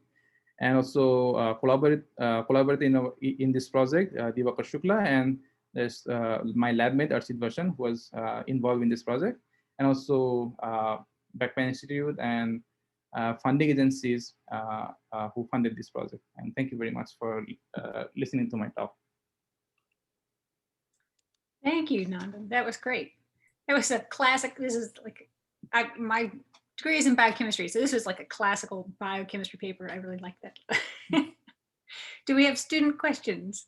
and also collaborating in this project, Divakar Shukla, and there's my lab mate Arshid Varshan, who was involved in this project, and also Backpain Institute and funding agencies who funded this project. And thank you very much for listening to my talk. Thank you, Nandan. That was great. It was a classic. This is like my degree is in biochemistry, so this was like a classical biochemistry paper. I really like that. Do we have student questions?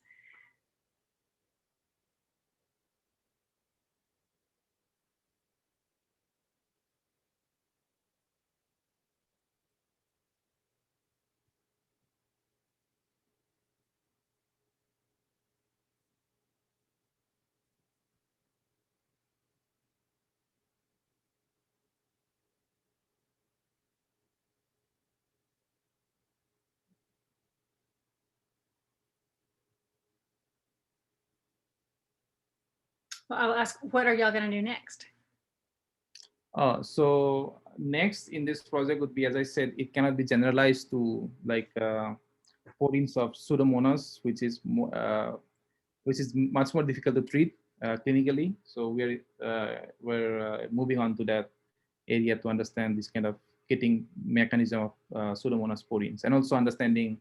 Well, I'll ask, what are y'all going to do next? So next in this project would be, as I said, it cannot be generalized to like porines of Pseudomonas, which is much more difficult to treat clinically. So we're moving on to that area to understand this kind of gating mechanism of Pseudomonas porines, and also understanding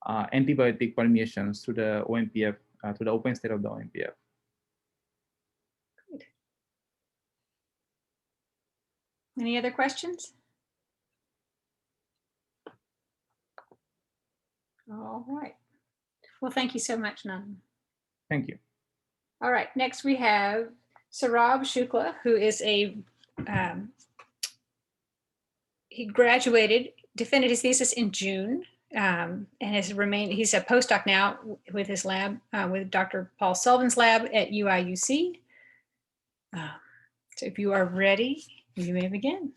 antibiotic permeations through the OMPF, through the open state of the OMPF. Good. Any other questions? All right. Well, thank you so much, Nandan. Thank you. All right, next we have Saurabh Shukla, who is he graduated, defended his thesis in June, and he's a postdoc now with his lab, with Dr. Paul Sullivan's lab at UIUC. So if you are ready, you may begin.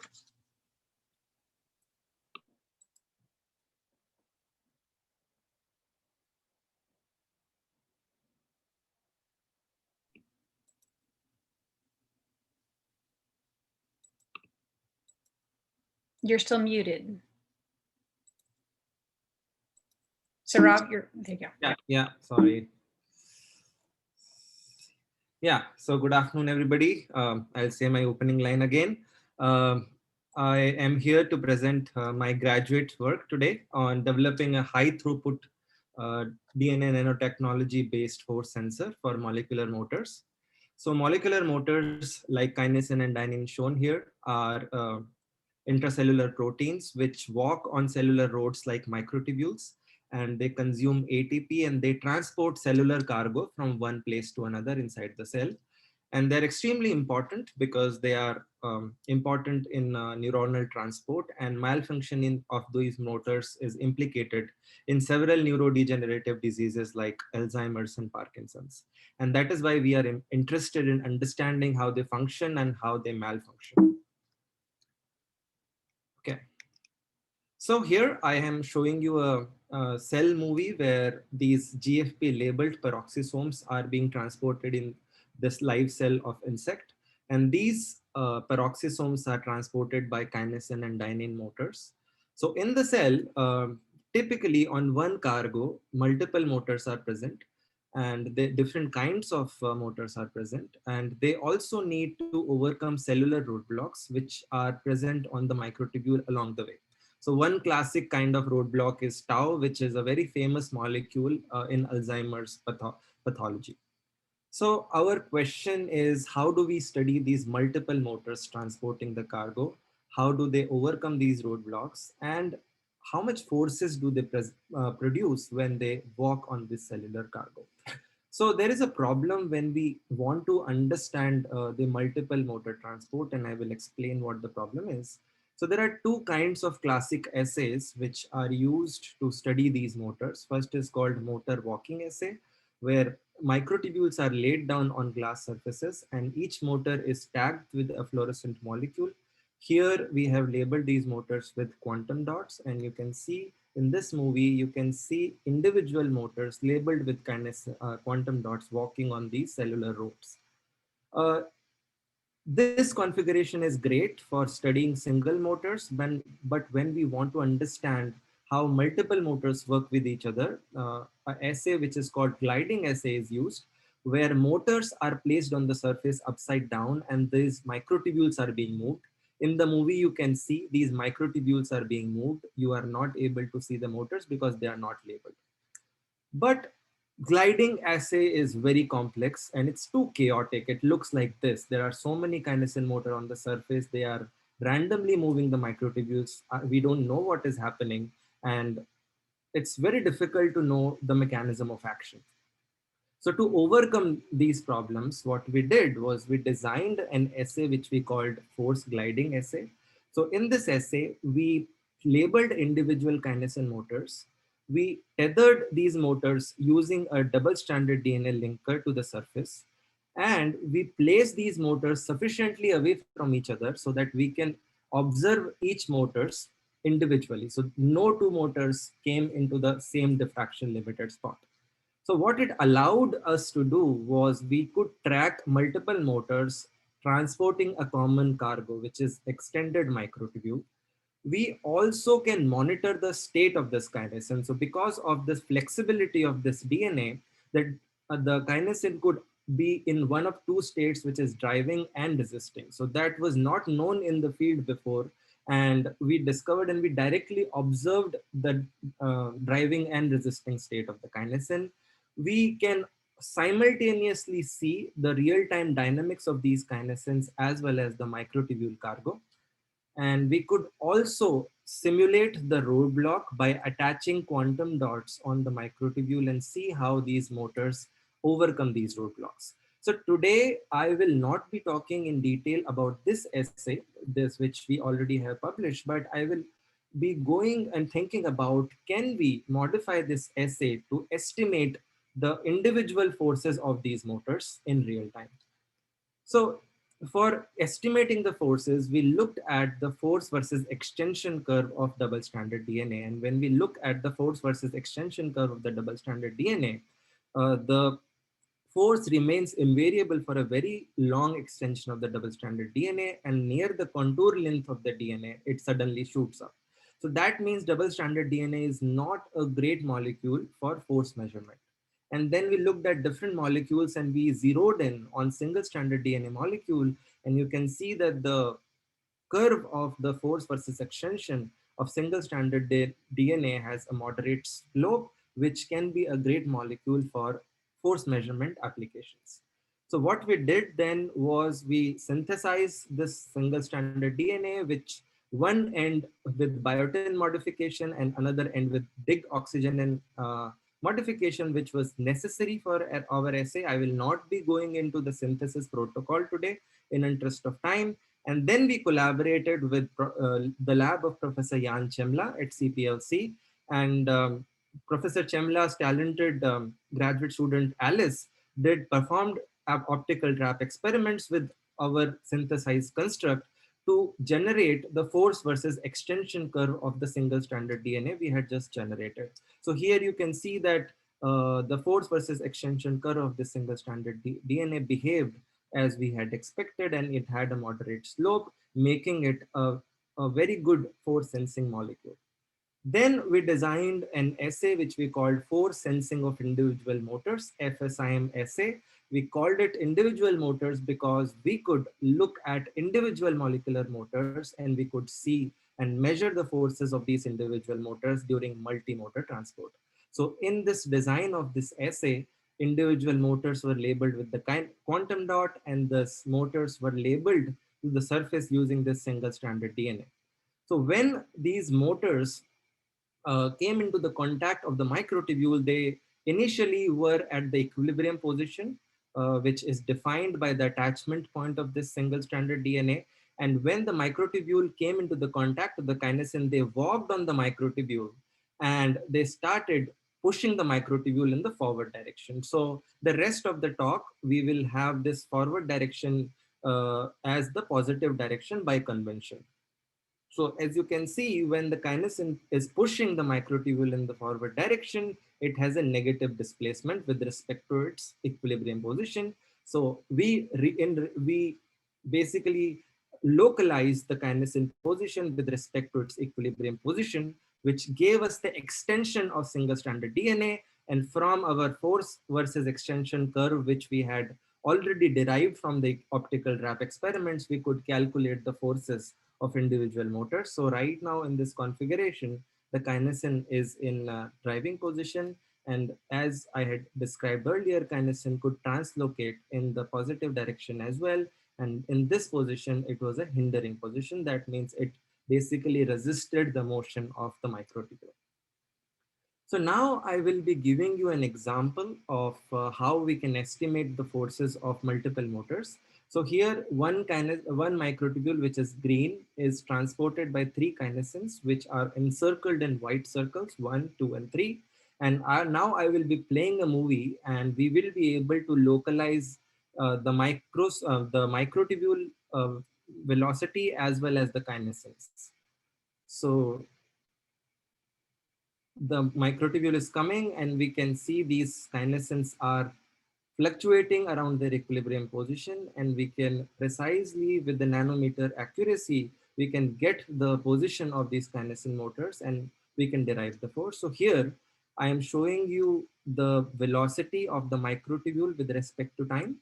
You're still muted. Saurabh, there you go. Yeah, sorry. Yeah, so good afternoon, everybody. I'll say my opening line again. I am here to present my graduate work today on developing a high throughput DNA nanotechnology based force sensor for molecular motors. So molecular motors like kinesin and dynein shown here are intracellular proteins which walk on cellular roads like microtubules, and they consume ATP and they transport cellular cargo from one place to another inside the cell. And they're extremely important because they are important in neuronal transport, and malfunction of these motors is implicated in several neurodegenerative diseases like Alzheimer's and Parkinson's. And that is why we are interested in understanding how they function and how they malfunction. Okay. So here I am showing you a cell movie where these GFP labeled peroxisomes are being transported in this live cell of insect. And these peroxisomes are transported by kinesin and dynein motors. So in the cell, typically on one cargo, multiple motors are present, and the different kinds of motors are present. And they also need to overcome cellular roadblocks, which are present on the microtubule along the way. So one classic kind of roadblock is tau, which is a very famous molecule in Alzheimer's pathology. So our question is, how do we study these multiple motors transporting the cargo? How do they overcome these roadblocks? And how much forces do they produce when they walk on this cellular cargo? So there is a problem when we want to understand the multiple motor transport, and I will explain what the problem is. So there are two kinds of classic assays which are used to study these motors. First is called motor walking assay, where microtubules are laid down on glass surfaces and each motor is tagged with a fluorescent molecule. Here we have labeled these motors with quantum dots, and you can see in this movie, you can see individual motors labeled with quantum dots walking on these cellular roads. This configuration is great for studying single motors, but when we want to understand how multiple motors work with each other, an assay which is called gliding assay is used, where motors are placed on the surface upside down and these microtubules are being moved. In the movie, you can see these microtubules are being moved. You are not able to see the motors because they are not labeled. But gliding assay is very complex and it's too chaotic. It looks like this. There are so many kinesin motor on the surface. They are randomly moving the microtubules. We don't know what is happening, and it's very difficult to know the mechanism of action. So to overcome these problems, what we did was we designed an assay which we called force gliding assay. So in this assay, we labeled individual kinesin motors. We tethered these motors using a double-stranded DNA linker to the surface. And we placed these motors sufficiently away from each other so that we can observe each motors individually. So no two motors came into the same diffraction limited spot. So what it allowed us to do was we could track multiple motors transporting a common cargo, which is extended microtubule. We also can monitor the state of this kinesin. So because of this flexibility of this DNA, that the kinesin could be in one of two states, which is driving and resisting. So that was not known in the field before. And we discovered and we directly observed the driving and resisting state of the kinesin. We can simultaneously see the real-time dynamics of these kinesins as well as the microtubule cargo. And we could also simulate the roadblock by attaching quantum dots on the microtubule and see how these motors overcome these roadblocks. So today I will not be talking in detail about this essay, this which we already have published, but I will be going and thinking about, can we modify this essay to estimate the individual forces of these motors in real time? So for estimating the forces, we looked at the force versus extension curve of double-stranded DNA. And when we look at the force versus extension curve of the double-stranded DNA, the force remains invariable for a very long extension of the double-stranded DNA, and near the contour length of the DNA, it suddenly shoots up. So that means double-stranded DNA is not a great molecule for force measurement. And then we looked at different molecules and we zeroed in on single-stranded DNA molecule, and you can see that the curve of the force versus extension of single-stranded DNA has a moderate slope, which can be a great molecule for force measurement applications. So what we did then was we synthesized this single-stranded DNA, which one end with biotin modification and another end with dig oxygen and modification, which was necessary for our essay. I will not be going into the synthesis protocol today in interest of time. And then we collaborated with the lab of Professor Jan Chemla at CPLC, and Professor Chemla's talented graduate student Alice performed optical trap experiments with our synthesized construct to generate the force versus extension curve of the single-stranded DNA we had just generated. So here you can see that the force versus extension curve of the single-stranded DNA behaved as we had expected, and it had a moderate slope, making it a very good force sensing molecule. Then we designed an assay which we called force sensing of individual motors, FSIM assay. We called it individual motors because we could look at individual molecular motors and we could see and measure the forces of these individual motors during multi-motor transport. So in this design of this assay, individual motors were labeled with the quantum dot, and the motors were labeled to the surface using this single-stranded DNA. So when these motors came into the contact of the microtubule, they initially were at the equilibrium position, which is defined by the attachment point of this single-stranded DNA. And when the microtubule came into the contact of the kinesin, they walked on the microtubule and they started pushing the microtubule in the forward direction. So the rest of the talk, we will have this forward direction as the positive direction by convention. So as you can see, when the kinesin is pushing the microtubule in the forward direction, it has a negative displacement with respect to its equilibrium position. So we basically localize the kinesin position with respect to its equilibrium position, which gave us the extension of single-stranded DNA. And from our force versus extension curve, which we had already derived from the optical trap experiments, we could calculate the forces of individual motors. So right now in this configuration, the kinesin is in driving position. And as I had described earlier, kinesin could translocate in the positive direction as well. And in this position, it was a hindering position. That means it basically resisted the motion of the microtubule. So now I will be giving you an example of how we can estimate the forces of multiple motors. So here one microtubule, which is green, is transported by 3 kinesins, which are encircled in white circles, 1, 2, and 3. And now I will be playing a movie, and we will be able to localize the microtubule velocity as well as the kinesins. So the microtubule is coming, and we can see these kinesins are fluctuating around their equilibrium position, and we can precisely, with the nanometer accuracy, we can get the position of these kinesin motors and we can derive the force. So here I am showing you the velocity of the microtubule with respect to time,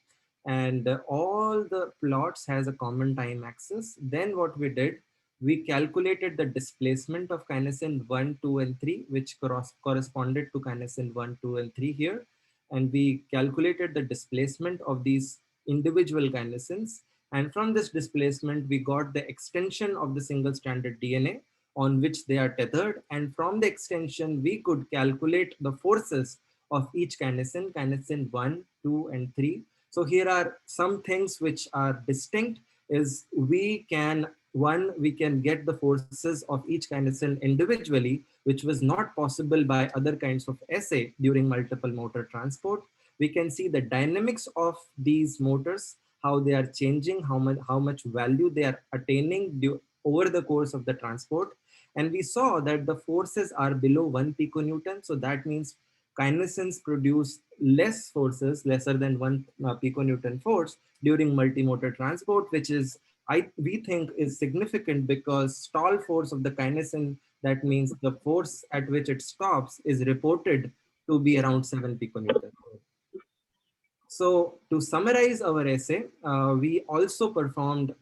and all the plots has a common time axis. Then what we did, we calculated the displacement of kinesin 1, 2, and 3, which corresponded to kinesin 1, 2, and 3 here. And we calculated the displacement of these individual kinesins. And from this displacement, we got the extension of the single-stranded DNA on which they are tethered. And from the extension, we could calculate the forces of each kinesin, kinesin 1, 2, and 3. So here are some things which are distinct is we can get the forces of each kinesin individually, which was not possible by other kinds of assay during multiple motor transport. We can see the dynamics of these motors, how they are changing, how much value they are attaining over the course of the transport. And we saw that the forces are below 1 piconewton. So that means kinesins produce less forces, lesser than 1 piconewton force during multimotor transport, which is we think is significant because stall force of the kinesin, that means the force at which it stops, is reported to be around 7 piconewton. So to summarize our essay, we also performed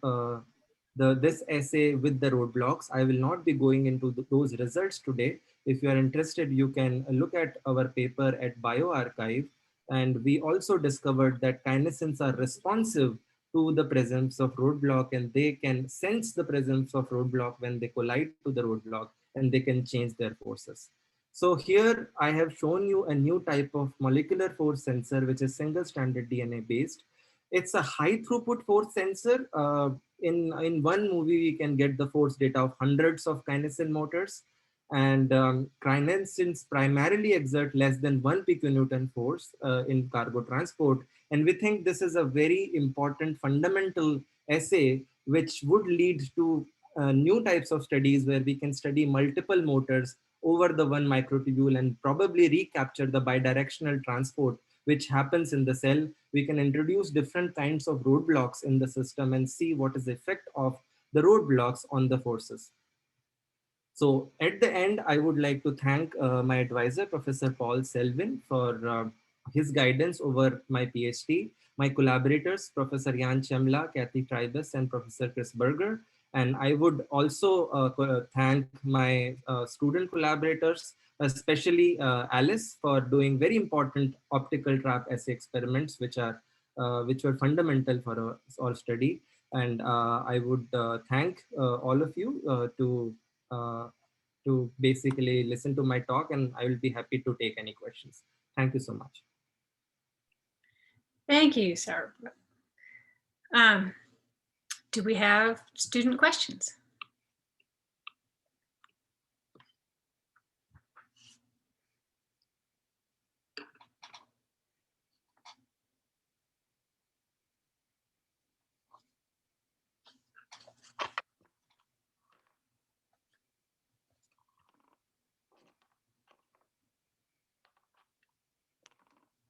this essay with the roadblocks. I will not be going into those results today. If you are interested, you can look at our paper at bioRxiv. And we also discovered that kinesins are responsive to the presence of roadblock, and they can sense the presence of roadblock when they collide to the roadblock, and they can change their forces. So here I have shown you a new type of molecular force sensor, which is single stranded DNA based. It's a high throughput force sensor. In one movie, we can get the force data of hundreds of kinesin motors. And kinesins primarily exert less than 1 piconewton force in cargo transport. And we think this is a very important fundamental assay, which would lead to new types of studies where we can study multiple motors over the one microtubule and probably recapture the bidirectional transport which happens in the cell. We can introduce different kinds of roadblocks in the system and see what is the effect of the roadblocks on the forces. So at the end, I would like to thank my advisor, Professor Paul Selvin, for his guidance over my PhD, my collaborators, Professor Jan Chemla, Kathy Tribus, and Professor Chris Berger. And I would also thank my student collaborators, especially Alice, for doing very important optical trap assay experiments, which were fundamental for our study. And I would thank all of you to basically listen to my talk, and I will be happy to take any questions. Thank you so much. Thank you, Saurabh. Do we have student questions?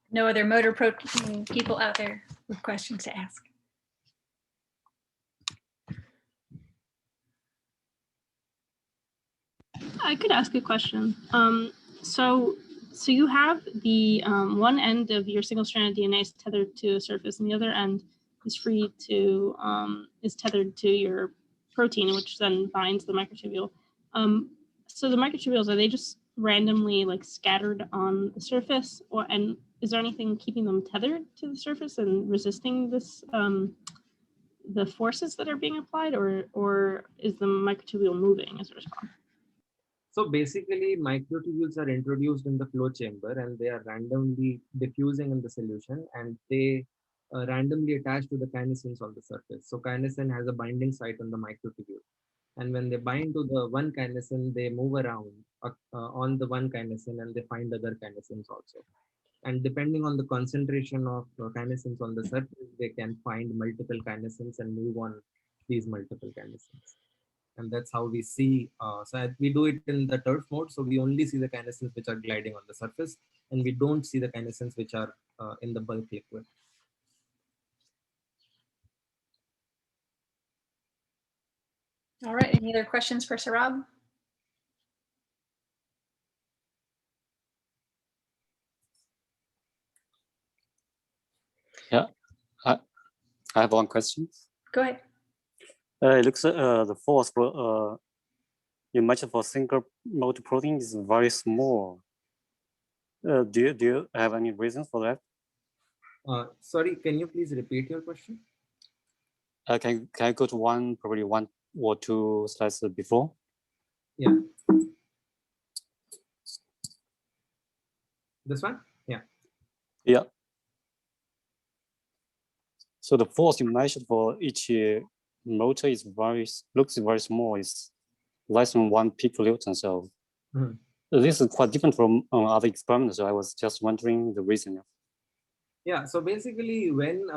No other motor protein people out there with questions to ask? I could ask a question. So you have the one end of your single-stranded DNA is tethered to a surface, and the other end is free to is tethered to your protein, which then binds the microtubule. So the microtubules, are they just randomly like scattered on the surface, and is there anything keeping them tethered to the surface and resisting this the forces that are being applied, or is the microtubule moving as a response? So basically, microtubules are introduced in the flow chamber, and they are randomly diffusing in the solution, and they randomly attach to the kinesins on the surface. So kinesin has a binding site on the microtubule. And when they bind to the one kinesin, they move around on the one kinesin, and they find other kinesins also. And depending on the concentration of kinesins on the surface, they can find multiple kinesins and move on these multiple kinesins. And that's how we see, so we do it in the turf mode. So we only see the kinesins which are gliding on the surface, and we don't see the kinesins which are in the bulk liquid. All right, any other questions for Saurabh? Yeah, I have one question. Go ahead. It looks the force for you mentioned for single mode protein is very small. Do you have any reasons for that? Sorry, can you please repeat your question? Can I go to probably one or two slides before? Yeah. This one? Yeah. Yeah. So the force you measured for each motor is looks very small. It's less than 1 picolewton. So this is quite different from other experiments. So I was just wondering the reason. Yeah. So basically, when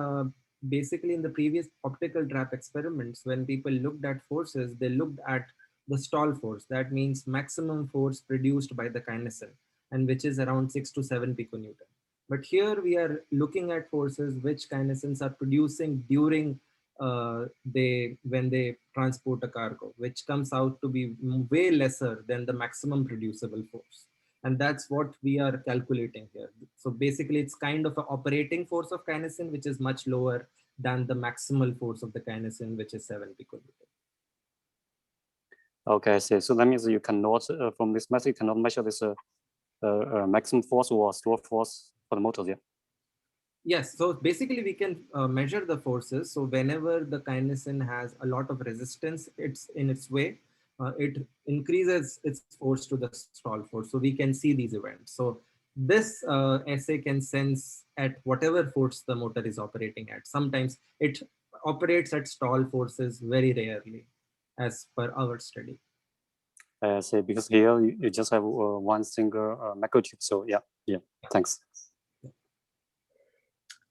basically in the previous optical trap experiments, when people looked at forces, they looked at the stall force. That means maximum force produced by the kinesin, and which is around 6 to 7 piconewton. But here we are looking at forces which kinesins are producing during when they transport a cargo, which comes out to be way lesser than the maximum producible force. And that's what we are calculating here. So basically it's kind of an operating force of kinesin, which is much lower than the maximal force of the kinesin, which is 7 piconewton. Okay, I see. So that means you cannot, from this method, you cannot measure this maximum force or store force for the motors, yeah? Yes, so basically we can measure the forces. So whenever the kinesin has a lot of resistance, it's in its way, it increases its force to the stall force. So we can see these events. So this assay can sense at whatever force the motor is operating at. Sometimes it operates at stall forces very rarely, as per our study. I see, because here you just have one single microchip. So yeah, thanks.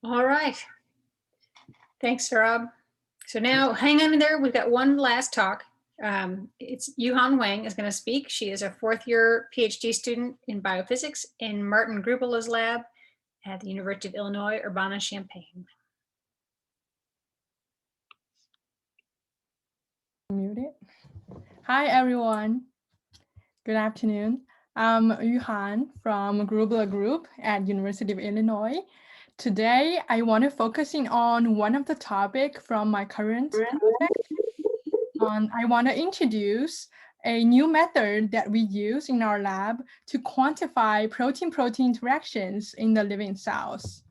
All right. Thanks, Saurabh. So now hang on in there. We've got one last talk. It's Yuhan Wang is going to speak. She is a 4th-year PhD student in biophysics in Martin Grubela's lab at the University of Illinois, Urbana-Champaign. Muted. Hi, everyone. Good afternoon. I'm Yuhan from Grubela Group at University of Illinois. Today, I want to focusing on one of the topic from my current project. I want to introduce a new method that we use in our lab to quantify protein-protein interactions in the living cells.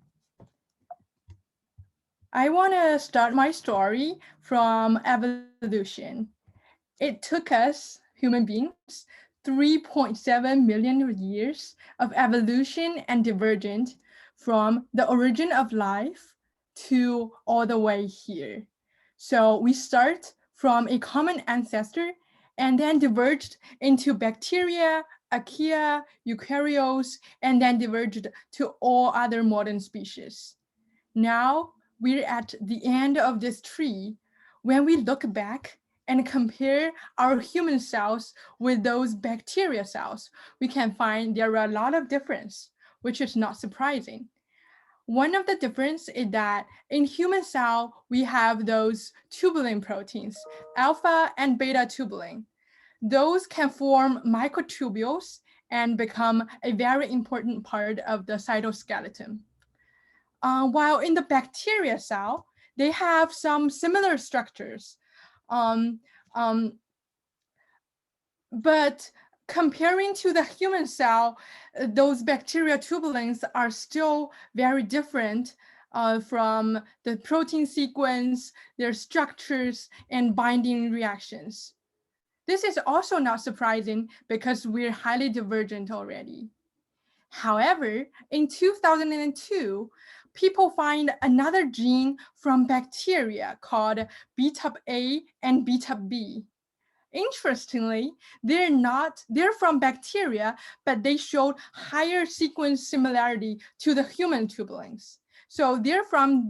I want to start my story from evolution. It took us, human beings, 3.7 million years of evolution and divergence from the origin of life to all the way here. So we start from a common ancestor and then diverged into bacteria, archaea, eukaryotes, and then diverged to all other modern species. Now we're at the end of this tree. When we look back and compare our human cells with those bacteria cells, we can find there are a lot of difference, which is not surprising. One of the difference is that in human cell, we have those tubulin proteins, alpha and beta tubulin. Those can form microtubules and become a very important part of the cytoskeleton. While in the bacteria cell, they have some similar structures. But comparing to the human cell, those bacteria tubulins are still very different from the protein sequence, their structures, and binding reactions. This is also not surprising because we're highly divergent already. However, in 2002, people find another gene from bacteria called beta-A and beta-B. Interestingly, they're from bacteria, but they showed higher sequence similarity to the human tubulins. So they're from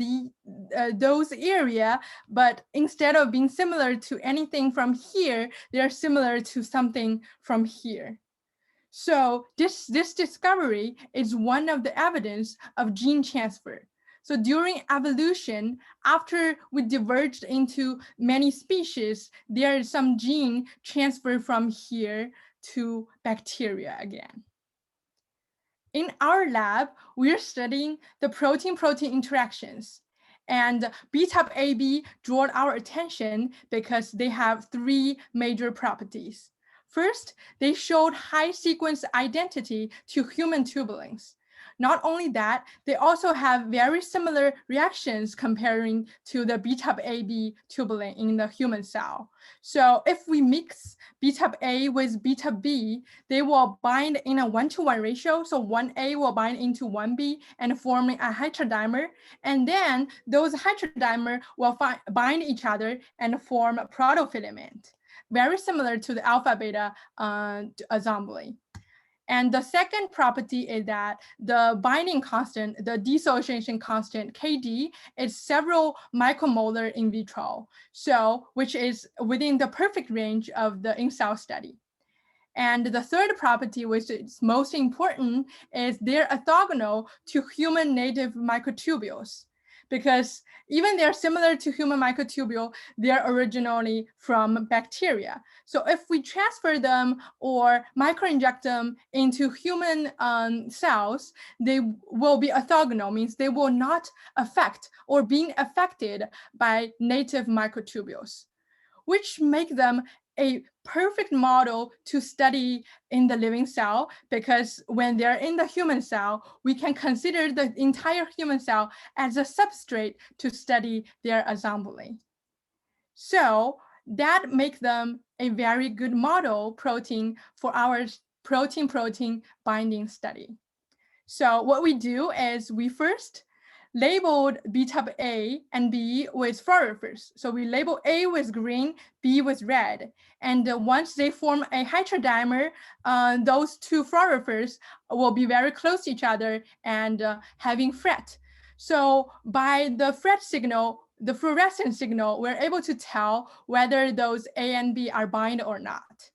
those area, but instead of being similar to anything from here, they're similar to something from here. So this discovery is one of the evidence of gene transfer. So during evolution, after we diverged into many species, there is some gene transfer from here to bacteria again. In our lab, we're studying the protein-protein interactions. And beta-AB drew our attention because they have 3 major properties. First, they showed high sequence identity to human tubulins. Not only that, they also have very similar reactions comparing to the beta-AB tubulin in the human cell. So if we mix beta-A with beta-B, they will bind in a 1-to-1 ratio. So 1A will bind into 1B and forming a heterodimer. And then those heterodimer will bind each other and form a protofilament, very similar to the alpha-beta assembly. And the second property is that the binding constant, the dissociation constant, KD, is several micromolar in vitro, so which is within the perfect range of the in-cell study. And the third property, which is most important, is they're orthogonal to human native microtubules, because even they're similar to human microtubule, they're originally from bacteria. So if we transfer them or microinject them into human cells, they will be orthogonal, means they will not affect or being affected by native microtubules, which make them a perfect model to study in the living cell, because when they're in the human cell, we can consider the entire human cell as a substrate to study their assembly. So that makes them a very good model protein for our protein-protein binding study. So what we do is we first labeled beta-A and B with fluorophores. So we label A with green, B with red. And once they form a heterodimer, those two fluorophores will be very close to each other and having FRET. So by the FRET signal, the fluorescent signal, we're able to tell whether those A and B are bind or not.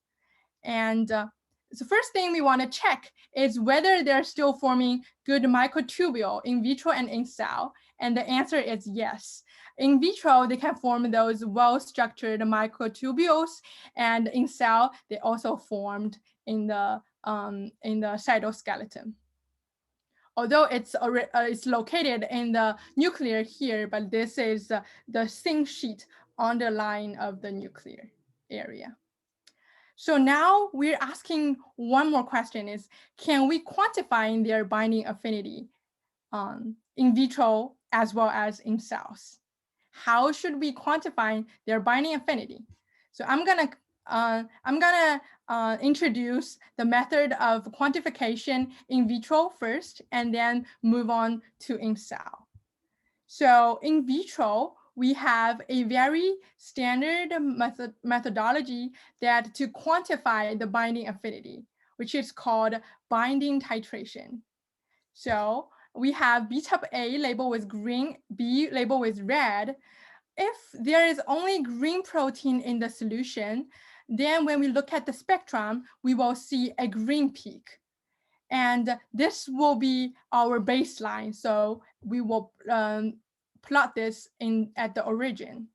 And the first thing we want to check is whether they're still forming good microtubule in vitro and in cell. And the answer is yes. In vitro, they can form those well-structured microtubules, and in cell, they also formed in the cytoskeleton. Although it's located in the nuclear here, but this is the zinc sheet on the line of the nuclear area. So now we're asking one more question is, can we quantify their binding affinity in vitro as well as in cells? How should we quantify their binding affinity? So I'm gonna introduce the method of quantification in vitro first, and then move on to in cell. So in vitro, we have a very standard methodology that to quantify the binding affinity, which is called binding titration. So we have beta-A labeled with green, B labeled with red. If there is only green protein in the solution, then when we look at the spectrum, we will see a green peak. And this will be our baseline. So we will plot this at the origin.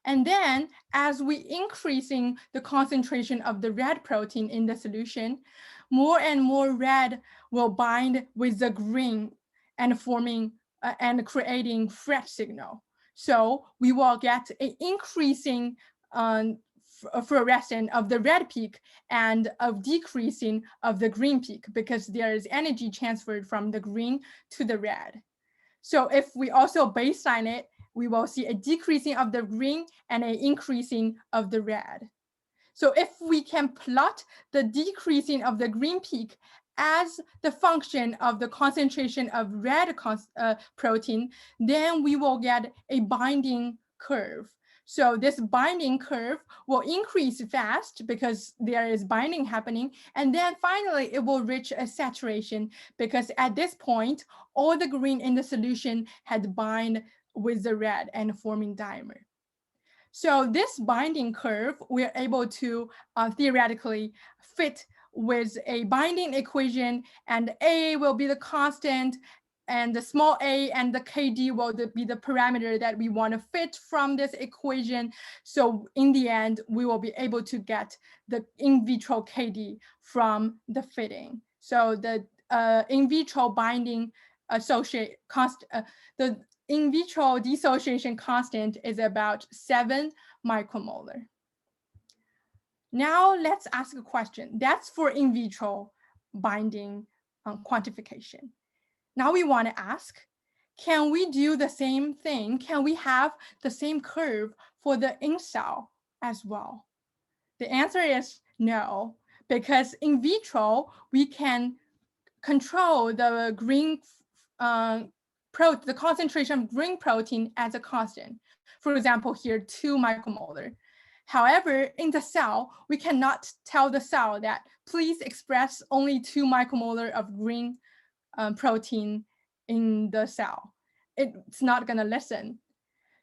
And then as we increasing the concentration of the red protein in the solution, more and more red will bind with the green and forming and creating FRET signal. So we will get an increasing fluorescence of the red peak and of decreasing of the green peak, because there is energy transferred from the green to the red. So if we also baseline it, we will see a decreasing of the green and an increasing of the red. So if we can plot the decreasing of the green peak as the function of the concentration of red protein, then we will get a binding curve. So this binding curve will increase fast because there is binding happening. And then finally, it will reach a saturation, because at this point, all the green in the solution had bind with the red and forming dimer. So this binding curve, we're able to theoretically fit with a binding equation, and A will be the constant, and the small a and the KD will be the parameter that we want to fit from this equation. So in the end, we will be able to get the in vitro KD from the fitting. So the in vitro binding associate the in vitro dissociation constant is about 7 micromolar. Now let's ask a question. That's for in vitro binding quantification. Now we want to ask, can we do the same thing? Can we have the same curve for the in cell as well? The answer is no, because in vitro, we can control the green the concentration of green protein as a constant. For example, here 2 micromolar. However, in the cell, we cannot tell the cell that please express only 2 micromolar of green protein in the cell. It's not going to listen.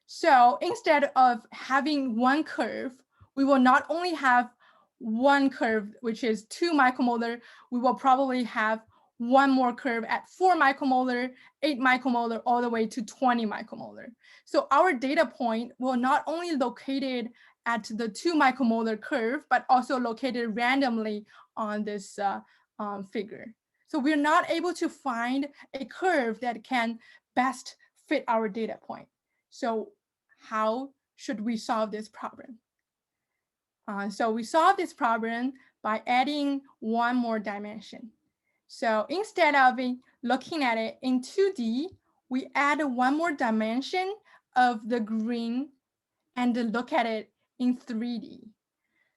So instead of having one curve, we will not only have one curve, which is 2 micromolar, we will probably have one more curve at 4 micromolar, 8 micromolar, all the way to 20 micromolar. So our data point will not only located at the 2 micromolar curve, but also located randomly on this figure. So we're not able to find a curve that can best fit our data point. So how should we solve this problem? So we solve this problem by adding one more dimension. So instead of looking at it in 2D, we add one more dimension of the green and look at it in 3D.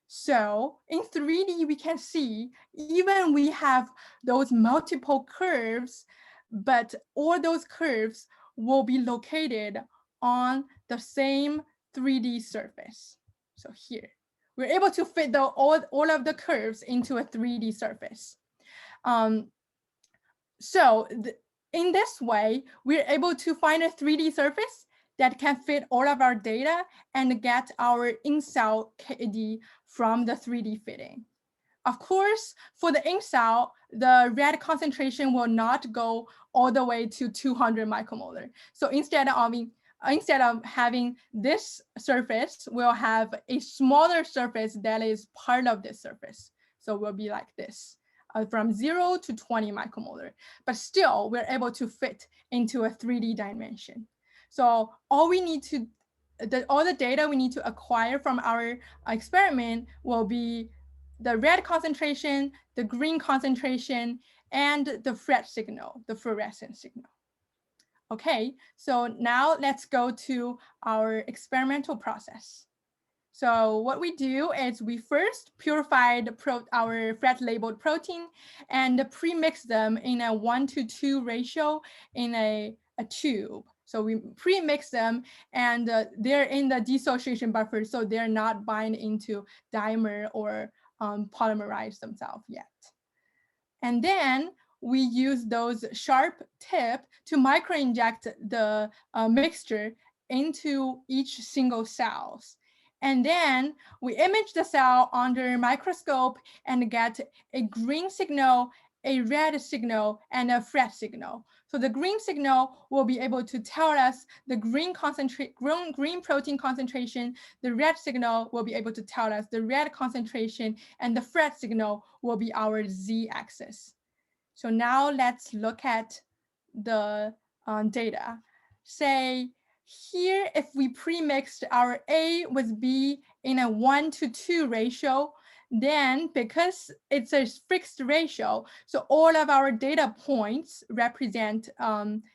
So in 3D, we can see even we have those multiple curves, but all those curves will be located on the same 3D surface. So here, we're able to fit all of the curves into a 3D surface. In this way, we're able to find a 3D surface that can fit all of our data and get our in-cell KD from the 3D fitting. Of course, for the in-cell, the red concentration will not go all the way to 200 micromolar. So instead of having this surface, we'll have a smaller surface that is part of this surface. So we'll be like this, from 0 to 20 micromolar. But still, we're able to fit into a 3D dimension. So all the data we need to acquire from our experiment will be the red concentration, the green concentration, and the FRET signal, the fluorescent signal. Okay, so now let's go to our experimental process. So what we do is we first purified our FRET labeled protein and pre-mix them in a 1:2 ratio in a tube. So we pre-mix them and they're in the dissociation buffer, so they're not bind into dimer or polymerize themselves yet. And then we use those sharp tip to microinject the mixture into each single cells. And then we image the cell under microscope and get a green signal, a red signal, and a FRET signal. So the green signal will be able to tell us the green protein concentration. The red signal will be able to tell us the red concentration, and the FRET signal will be our z-axis. So now let's look at the data. Say here, if we pre-mixed our A with B in a 1:2 ratio, then because it's a fixed ratio, so all of our data points represent,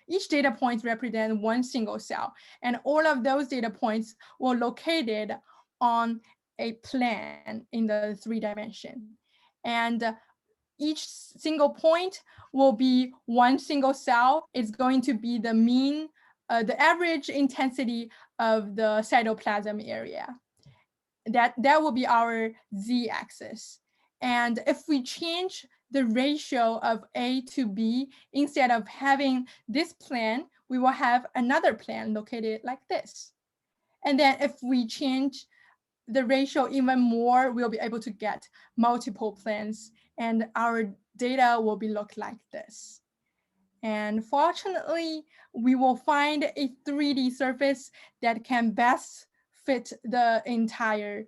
each data point represent one single cell. And all of those data points were located on a plane in the 3 dimension. And each single point will be one single cell. It's going to be the mean, the average intensity of the cytoplasm area. That will be our z-axis. And if we change the ratio of A to B, instead of having this plane, we will have another plane located like this. And then if we change the ratio even more, we'll be able to get multiple planes, and our data will be look like this. And fortunately, we will find a 3D surface that can best fit the entire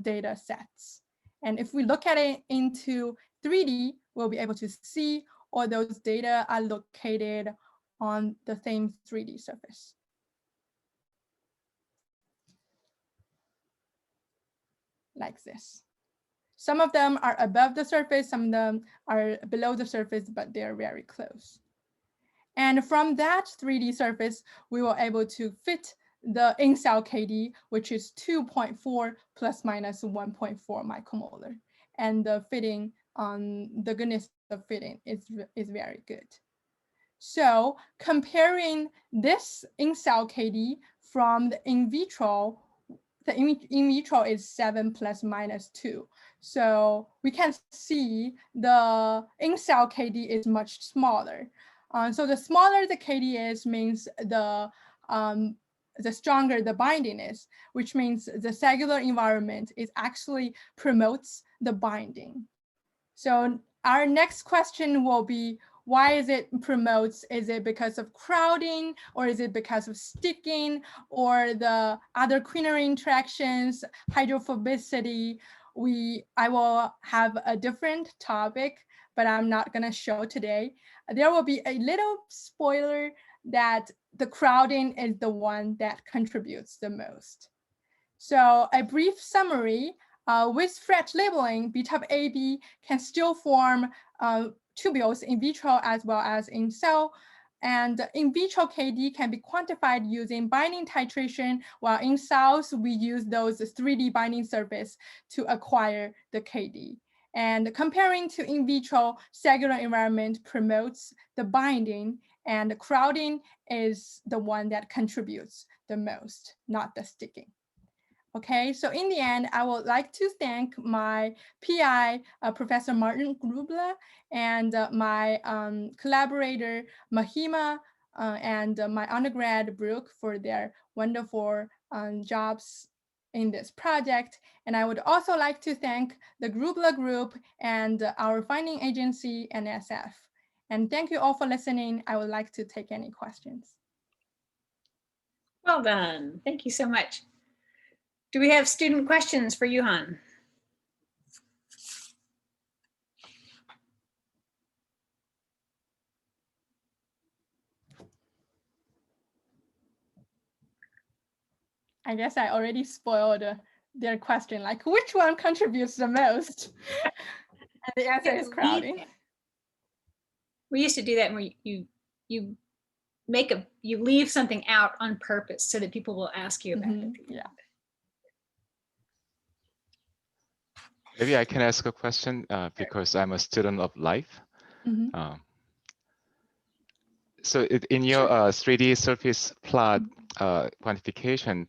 data sets. And if we look at it into 3D, we'll be able to see all those data are located on the same 3D surface. Like this. Some of them are above the surface, some of them are below the surface, but they're very close. And from that 3D surface, we were able to fit the in-cell KD, which is 2.4 plus minus 1.4 micromolar. And the fitting on the goodness of fitting is very good. So comparing this in-cell KD from the in vitro, the in vitro is 7 plus minus 2. So we can see the in-cell KD is much smaller. So the smaller the KD is means the stronger the binding is, which means the cellular environment is actually promotes the binding. So our next question will be, why is it promotes? Is it because of crowding, or is it because of sticking, or the other quinary interactions, hydrophobicity? I will have a different topic, but I'm not gonna show today. There will be a little spoiler that the crowding is the one that contributes the most. So a brief summary, with FRET labeling, B-type-AB can still form tubules in vitro as well as in cell. And in vitro KD can be quantified using binding titration, while in cells, we use those 3D binding surface to acquire the KD. And comparing to in vitro, cellular environment promotes the binding, and crowding is the one that contributes the most, not the sticking. Okay, so in the end, I would like to thank my PI, Professor Martin Grubler, and my collaborator, Mahima, and my undergrad, Brooke, for their wonderful jobs in this project. And I would also like to thank the Grubler Group and our funding agency, NSF. And thank you all for listening. I would like to take any questions. Well done. Thank you so much. Do we have student questions for Yuhan? I guess I already spoiled their question, like which one contributes the most? And the answer is crowding. We used to do that where you leave something out on purpose so that people will ask you about it. Yeah. Maybe I can ask a question because I'm a student of life. So in your 3D surface plot quantification,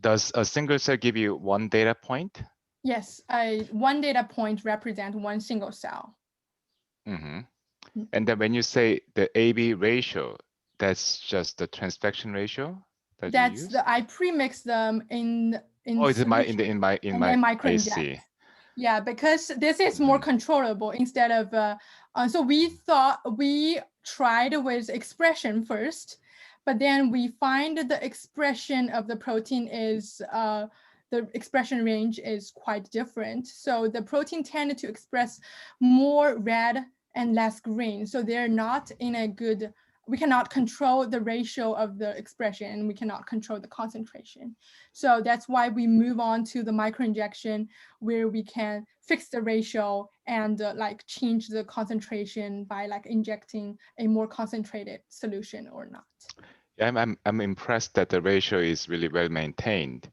does a single cell give you one data point? Yes, one data point represents one single cell. And then when you say the AB ratio, that's just the transfection ratio that you use? I premix them in oh, is it my microinject. I see. Yeah, because this is more controllable instead of so we tried with expression first, but then we find the expression of the protein is the expression range is quite different. So the protein tended to express more red and less green. So they're not in a good, we cannot control the ratio of the expression, and we cannot control the concentration. So that's why we move on to the microinjection, where we can fix the ratio and like change the concentration by like injecting a more concentrated solution or not. Yeah, I'm impressed that the ratio is really well maintained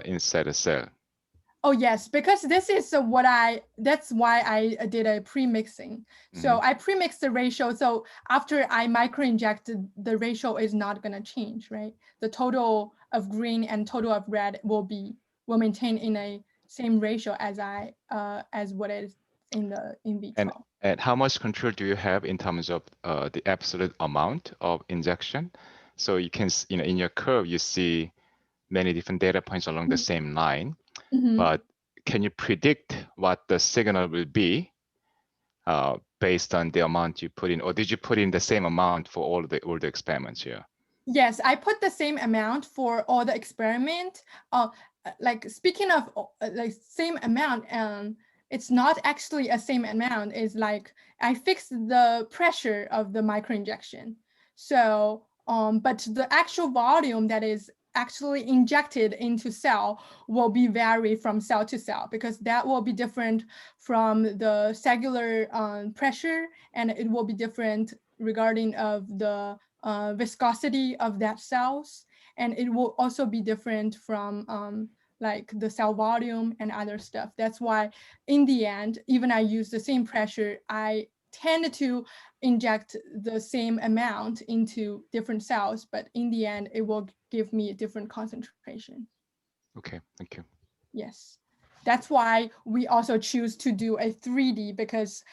inside a cell. Oh yes, because this is that's why I did a pre-mixing. So I pre-mixed the ratio. So after I micro-injected, the ratio is not gonna change, right? The total of green and total of red will maintain in a same ratio as what is in the in vitro. And how much control do you have in terms of the absolute amount of injection? So you can, in your curve, you see many different data points along the same line. But can you predict what the signal will be based on the amount you put in, or did you put in the same amount for all the experiments here? Yes, I put the same amount for all the experiment. Like speaking of like same amount, it's not actually a same amount. It's like I fixed the pressure of the microinjection. So, but the actual volume that is actually injected into cell will be vary from cell to cell, because that will be different from the cellular pressure, and it will be different regarding of the viscosity of that cells, and it will also be different from like the cell volume and other stuff. That's why in the end, even I use the same pressure, I tend to inject the same amount into different cells, but in the end, it will give me a different concentration. Okay, thank you. Yes, that's why we also choose to do a 3D, because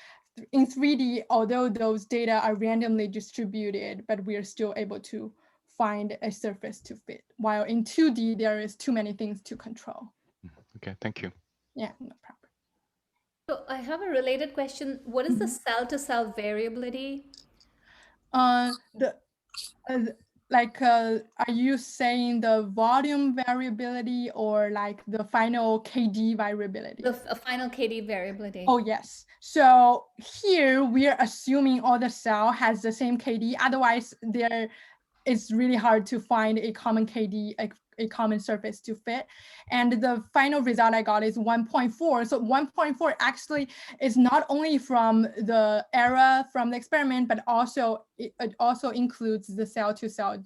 in 3D, although those data are randomly distributed, but we are still able to find a surface to fit. While in 2D, there is too many things to control. Okay, thank you. Yeah, no problem. So I have a related question. What is the cell-to-cell variability? Are you saying the volume variability or like the final KD variability? The final KD variability. Oh, yes. So here we're assuming all the cell has the same KD. Otherwise, it's really hard to find a common KD, a common surface to fit. And the final result I got is 1.4. So 1.4 actually is not only from the error from the experiment, but also it also includes the cell-to-cell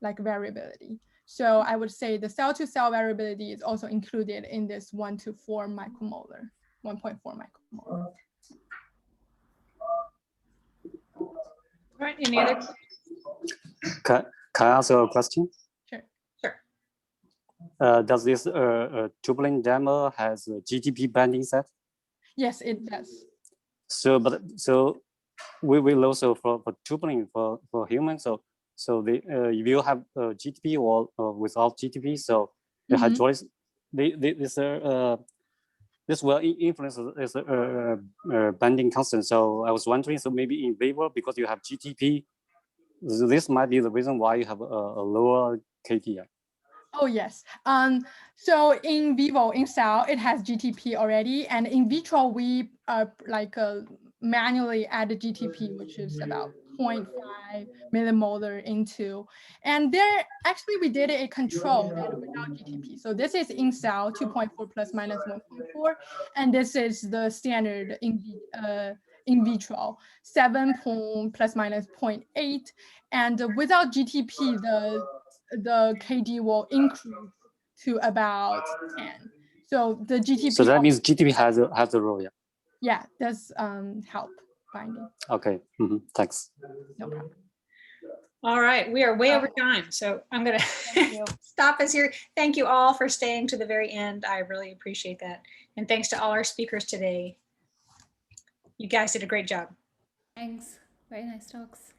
like variability. So I would say the cell-to-cell variability is also included in this 1 to 4 micromolar, 1.4 micromolar. All right, any other? Can I ask a question? Sure. Does this tubulin dimer has a GTP binding set? Yes, it does. So we will also for tubulin for humans. So if you have GTP or without GTP, so the hydrolysis this will influence this binding constant. So I was wondering, so maybe in vivo, because you have GTP, this might be the reason why you have a lower KD. Oh, yes. So in vivo, in cell, it has GTP already. And in vitro, we manually add the GTP, which is about 0.5 millimolar into. And there, actually, we did a control that without GTP. So this is in cell, 2.4 plus minus 1.4. And this is the standard in vitro, 7 plus minus 0.8. And without GTP, the KD will increase to about 10. So the GTP. So that means GTP has a role, yeah. Yeah, does help binding. Okay, thanks. No problem. All right, we are way over time, so I'm gonna stop us here. Thank you all for staying to the very end. I really appreciate that. And thanks to all our speakers today. You guys did a great job. Thanks, very nice talks.